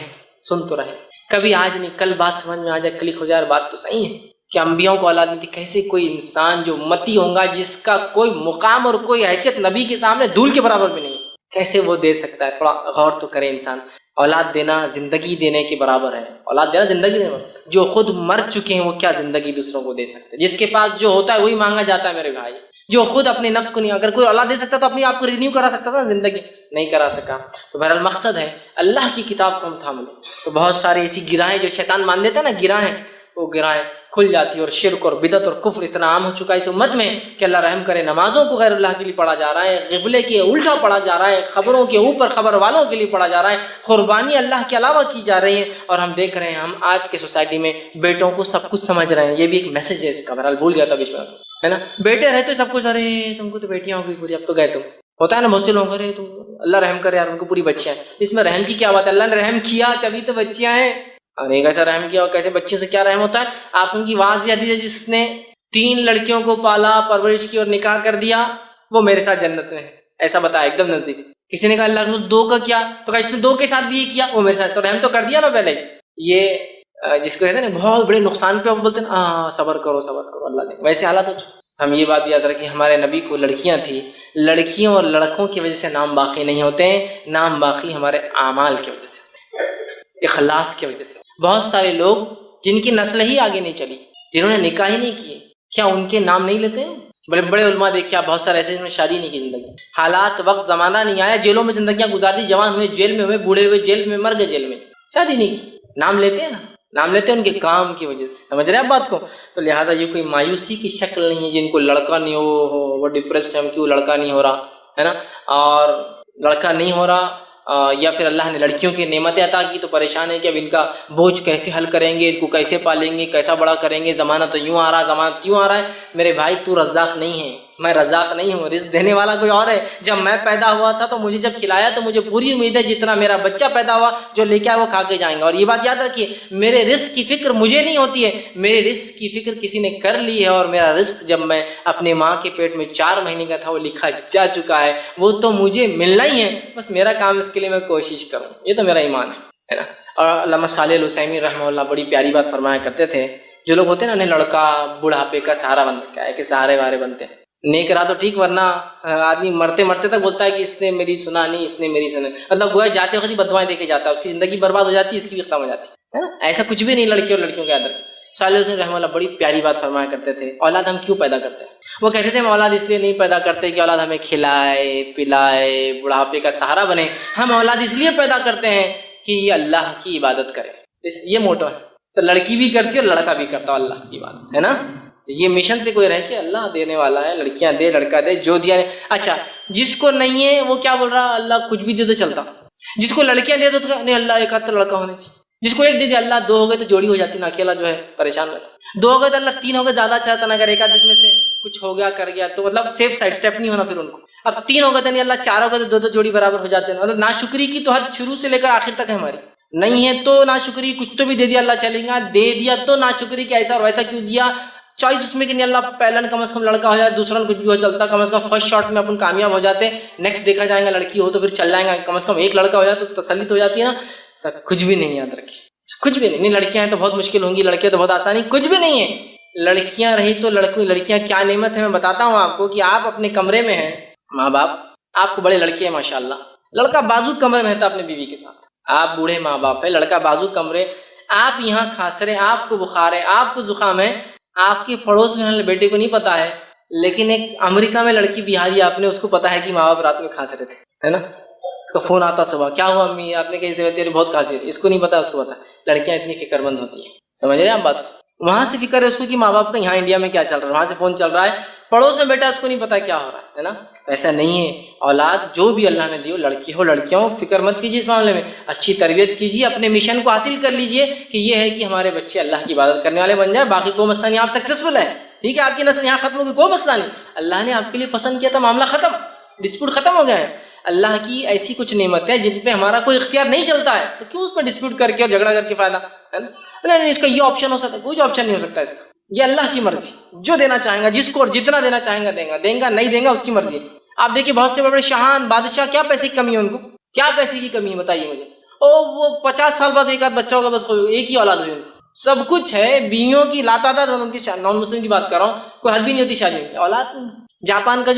کبھی آج نہیں کل بات سمجھ میں آ جائے، کلک ہو جائے، بات تو صحیح ہے کہ انبیاءوں کو اولاد نہیں تھی۔ کیسے کوئی انسان جو امتی ہوگا، جس کا کوئی مقام اور کوئی حیثیت نبی کے سامنے دھول کے برابر بھی نہیں، کیسے وہ دے سکتا ہے؟ تھوڑا غور تو کرے انسان۔ اولاد دینا زندگی دینے کے برابر ہے، اولاد دینا زندگی دینا۔ جو خود مر چکے ہیں وہ کیا زندگی دوسروں کو دے سکتے؟ جس کے پاس جو ہوتا ہے وہی مانگا جاتا ہے میرے بھائی۔ جو خود اپنے نفس کو نہیں، اگر کوئی اولاد دے سکتا تو اپنے آپ کو رینیو کرا سکتا تھا، زندگی نہیں کرا سکا۔ تو بہرحال مقصد ہے اللہ کی کتاب کو ہم تھام لیں۔ تو بہت سارے ایسی گرہیں جو شیطان مان دیتا ہے نا، گرہیں، وہ گرہیں کھل جاتی ہے، اور شرک اور بدعت اور کفر اتنا عام ہو چکا ہے اس امت میں کہ اللہ رحم کرے، نمازوں کو غیر اللہ کے لیے پڑھا جا رہا ہے، قبلے کے الٹا پڑھا جا رہا ہے، خبروں کے اوپر خبر والوں کے لیے پڑھا جا رہا ہے، قربانی اللہ کے علاوہ کی جا رہی ہے، اور ہم دیکھ رہے ہیں ہم آج کے سوسائٹی میں بیٹوں کو سب کچھ سمجھ رہے ہیں۔ یہ بھی ایک میسج ہے اس کا، بہرحال بھول گیا تھا بیچ میں، ہے نا، بیٹے رہتے سب کچھ، ارے تم کو تو بیٹیاں ہو گئی پوری، اب تو گئے تم، ہوتا ہے نا بہت سے لوگ، ارے تم اللہ رحم کرے یار ان کو پوری بچیاں ہیں۔ اس میں رحم کی کیا بات ہے؟ اللہ نے رحم کیا تبھی تو بچیاں ہیں، اور ایک ایسا رحم کیا اور کیسے بچیوں سے کیا رحم ہوتا ہے؟ آپ ان کی واضح حدیث ہے، جس نے 3 لڑکیوں کو پالا، پرورش کی اور نکاح کر دیا، وہ میرے ساتھ جنت میں ہے، ایسا بتایا ایک دم نزدیک۔ کسی نے کہا اللہ نے 2 کا کیا، تو کہا اس نے 2 کے ساتھ بھی یہ کیا، وہ میرے ساتھ، تو رحم تو کر دیا نا پہلے۔ یہ جس کو کہتے ہیں نا بہت بڑے نقصان پہ بولتے ہیں نا، صبر کرو اللہ نے، ویسے حالات ہو چکے۔ ہم یہ بات یاد رکھیں، ہمارے نبی کو لڑکیاں تھیں، لڑکیوں اور لڑکوں کی وجہ سے نام باقی نہیں ہوتے ہیں، نام باقی ہمارے اعمال کی وجہ سے ہوتے ہیں، اخلاص کی وجہ سے۔ بہت سارے لوگ جن کی نسل ہی آگے نہیں چلی، جنہوں نے نکاح ہی نہیں کیے، کیا ان کے نام نہیں لیتے ہیں؟ بڑے بڑے علماء دیکھیں آپ، بہت سارے ایسے جنہوں نے شادی نہیں کی، زندگی حالات وقت زمانہ نہیں آیا، جیلوں میں زندگیاں گزار دی، جوان ہوئے جیل میں ہوئے، بوڑھے ہوئے جیل میں، مر گئے جیل میں، شادی نہیں کی، نام لیتے ہیں نا، نام لیتے ہیں ان کے کام کی وجہ سے، سمجھ رہے ہیں آپ بات کو؟ تو لہٰذا یہ کوئی مایوسی کی شکل نہیں ہے جن کو لڑکا نہیں ہو وہ ڈپریس ہے، کیوں لڑکا نہیں ہو رہا، ہے نا، اور لڑکا نہیں ہو رہا یا پھر اللہ نے لڑکیوں کی نعمتیں عطا کی تو پریشان ہے کہ اب ان کا بوجھ کیسے حل کریں گے، ان کو کیسے پالیں گے، کیسا بڑا کریں گے، زمانہ تو یوں آ رہا، زمانہ تیوں آ رہا ہے۔ میرے بھائی تو رزاق نہیں ہے، میں رزاق نہیں ہوں، رزق دینے والا کوئی اور ہے۔ جب میں پیدا ہوا تھا تو مجھے جب کھلایا تو مجھے پوری امید ہے جتنا میرا بچہ پیدا ہوا جو لے کے آئے وہ کھا کے جائیں گا۔ اور یہ بات یاد رکھیے، میرے رزق کی فکر مجھے نہیں ہوتی ہے، میرے رزق کی فکر کسی نے کر لی ہے، اور میرا رزق جب میں اپنے ماں کے پیٹ میں 4 مہینے کا تھا وہ لکھا جا چکا ہے، وہ تو مجھے ملنا ہی ہے، بس میرا کام اس کے لیے میں کوشش کروں۔ یہ تو میرا ایمان ہے نا۔ اور علامہ صالح العثیمین رحمہ اللہ بڑی پیاری بات فرمایا کرتے تھے، جو لوگ ہوتے ہیں نا انہیں لڑکا بڑھاپے کا سہارا بن رکھا ہے کہ سہارے وارے بنتے ہیں، نیک رہا تو ٹھیک، ورنہ آدمی مرتے مرتے تک بولتا ہے کہ اس نے میری سنا نہیں، اس نے میری سنا، مطلب گویا جاتے وقت ہی بدوائیں دے کے جاتا ہے، اس کی زندگی برباد ہو جاتی ہے، اس کی بھی ختم ہو جاتی ہے نا۔ ایسا کچھ بھی نہیں لڑکی اور لڑکیوں کے اندر۔ صالح حسین رحمہ اللہ بڑی پیاری بات فرمایا کرتے تھے، اولاد ہم کیوں پیدا کرتے ہیں؟ وہ کہتے تھے ہم اولاد اس لیے نہیں پیدا کرتے کہ اولاد ہمیں کھلائے پلائے بڑھاپے کا سہارا بنے، ہم اولاد اس لیے پیدا کرتے ہیں کہ یہ اللہ کی عبادت کرے، یہ موٹو ہے۔ تو لڑکی بھی کرتی ہے اور لڑکا بھی کرتا ہے اللہ کی عبادت، ہے نا۔ یہ مشن سے کوئی رہے کہ اللہ دینے والا ہے، لڑکیاں دے لڑکا دے، جو دیا ہے۔ اچھا جس کو نہیں ہے وہ کیا بول رہا، اللہ کچھ بھی دے تو چلتا، جس کو لڑکیاں دے تو نہیں اللہ ایک ہاتھ تو لڑکا ہونا چاہیے، جس کو ایک دے دیا اللہ 2 ہو گئے تو جوڑی ہو جاتی نا، اکیلا جو ہے پریشان رہتا، 2 ہو گئے تو اللہ 3 ہو گئے زیادہ اچھا رہتا نا، اگر ایک آدھ اس میں سے کچھ ہو گیا کر گیا تو مطلب سیف سائڈ اسٹیپ نہیں ہونا پھر ان کو۔ اب 3 ہو گئے تو نہیں اللہ 4 ہو گئے تو 2 جوڑی برابر ہو جاتے ہیں، مطلب ناشکری کی تو حد شروع سے لے کر آخر تک ہے ہماری۔ نہیں ہے تو ناشکری، کچھ تو بھی دے دیا اللہ چلے گا، دے دیا تو ناشکری کہ ایسا اور ویسا کیوں دیا، چوائس اس میں کہ نہیں اللہ پہلا کم از کم لڑکا ہو جائے، دوسرا کچھ بھی ہو چلتا، کم از کم فرسٹ شاٹ میں اپن کامیاب ہو جاتے، نیکسٹ دیکھا جائے گا لڑکی ہو تو پھر چل جائیں گا، کم از کم ایک لڑکا ہو جائے تو تسلی تو ہو جاتی ہے نا۔ سب کچھ بھی نہیں یاد رکھیے، کچھ بھی نہیں، لڑکیاں ہیں تو بہت مشکل ہوں گی، لڑکے تو بہت آسانی، کچھ بھی نہیں ہے۔ لڑکیاں رہی تو لڑکیاں کیا نعمت ہے، میں بتاتا ہوں آپ کو کہ آپ اپنے کمرے میں ہیں، ماں باپ آپ کو بڑے لڑکے ہیں ماشاءاللہ، لڑکا بازو کمرے میں رہتا اپنے بیوی کے ساتھ، آپ بوڑھے ماں باپ ہے، لڑکا بازو کمرے، آپ یہاں کھانس رہے، آپ کو بخار ہے، آپ کو زکام ہے، آپ کے پڑوس میں رہنے بیٹے کو نہیں پتا ہے، لیکن ایک امریکہ میں لڑکی بہاری آپ نے، اس کو پتا ہے کہ ماں باپ رات میں کھانس رہے تھے، ہے نا، اس کا فون آتا صبح، کیا ہوا امی، آپ نے کہا تیرے بہت کھانسی ہے، اس کو نہیں پتا، اس کو پتا۔ لڑکیاں اتنی فکر مند ہوتی ہیں، سمجھ رہے ہیں آپ بات کو، وہاں سے فکر ہے اس کو کہ ماں باپ کا یہاں انڈیا میں کیا چل رہا ہے، وہاں سے فون چل رہا ہے، پڑوس میں بیٹا اس کو نہیں پتا کیا ہو رہا ہے نا۔ ایسا نہیں ہے، اولاد جو بھی اللہ نے دی ہو، لڑکی ہو لڑکیاں ہو، فکر مت کیجیے اس معاملے میں، اچھی تربیت کیجیے، اپنے مشن کو حاصل کر لیجیے کہ یہ ہے کہ ہمارے بچے اللہ کی عبادت کرنے والے بن جائیں، باقی کوئی مسئلہ نہیں، آپ سکسیسفل ہیں، ٹھیک ہے، آپ کی نسل یہاں ختم ہوگی، کوئی مسئلہ نہیں، اللہ نے آپ کے لیے پسند کیا تھا، معاملہ ختم، ڈسپیوٹ ختم ہو گیا ہے۔ اللہ کی ایسی کچھ نعمت ہے جن پہ ہمارا کوئی اختیار نہیں چلتا ہے، تو کیوں اس پہ ڈسپیوٹ کر کے اور جھگڑا کر کے فائدہ ہے نا؟ نہیں اس کا یہ آپشن ہو سکتا ہے، کوئی آپشن نہیں ہو سکتا اس کا، یہ اللہ کی مرضی، جو دینا چاہیں گا جس کو اور جتنا دینا چاہیں گا دیں گا نہیں دیں گا اس کی مرضی۔ آپ دیکھیے بہت سے بڑے شاہان بادشاہ، کیا پیسے کی کمی ہے ان کو، کیا پیسے کی کمی ہے بتائیے مجھے، وہ 50 سال بعد ایک آدھ بچہ ہوگا، بس ایک ہی اولاد ہوئی ان کو، سب کچھ ہے، بیویوں کی لاتعداد، ان کی نان مسلم کی بات کر رہا ہوں، کوئی حد بھی نہیں ہوتی شادی میں، اولاد۔ جاپان کا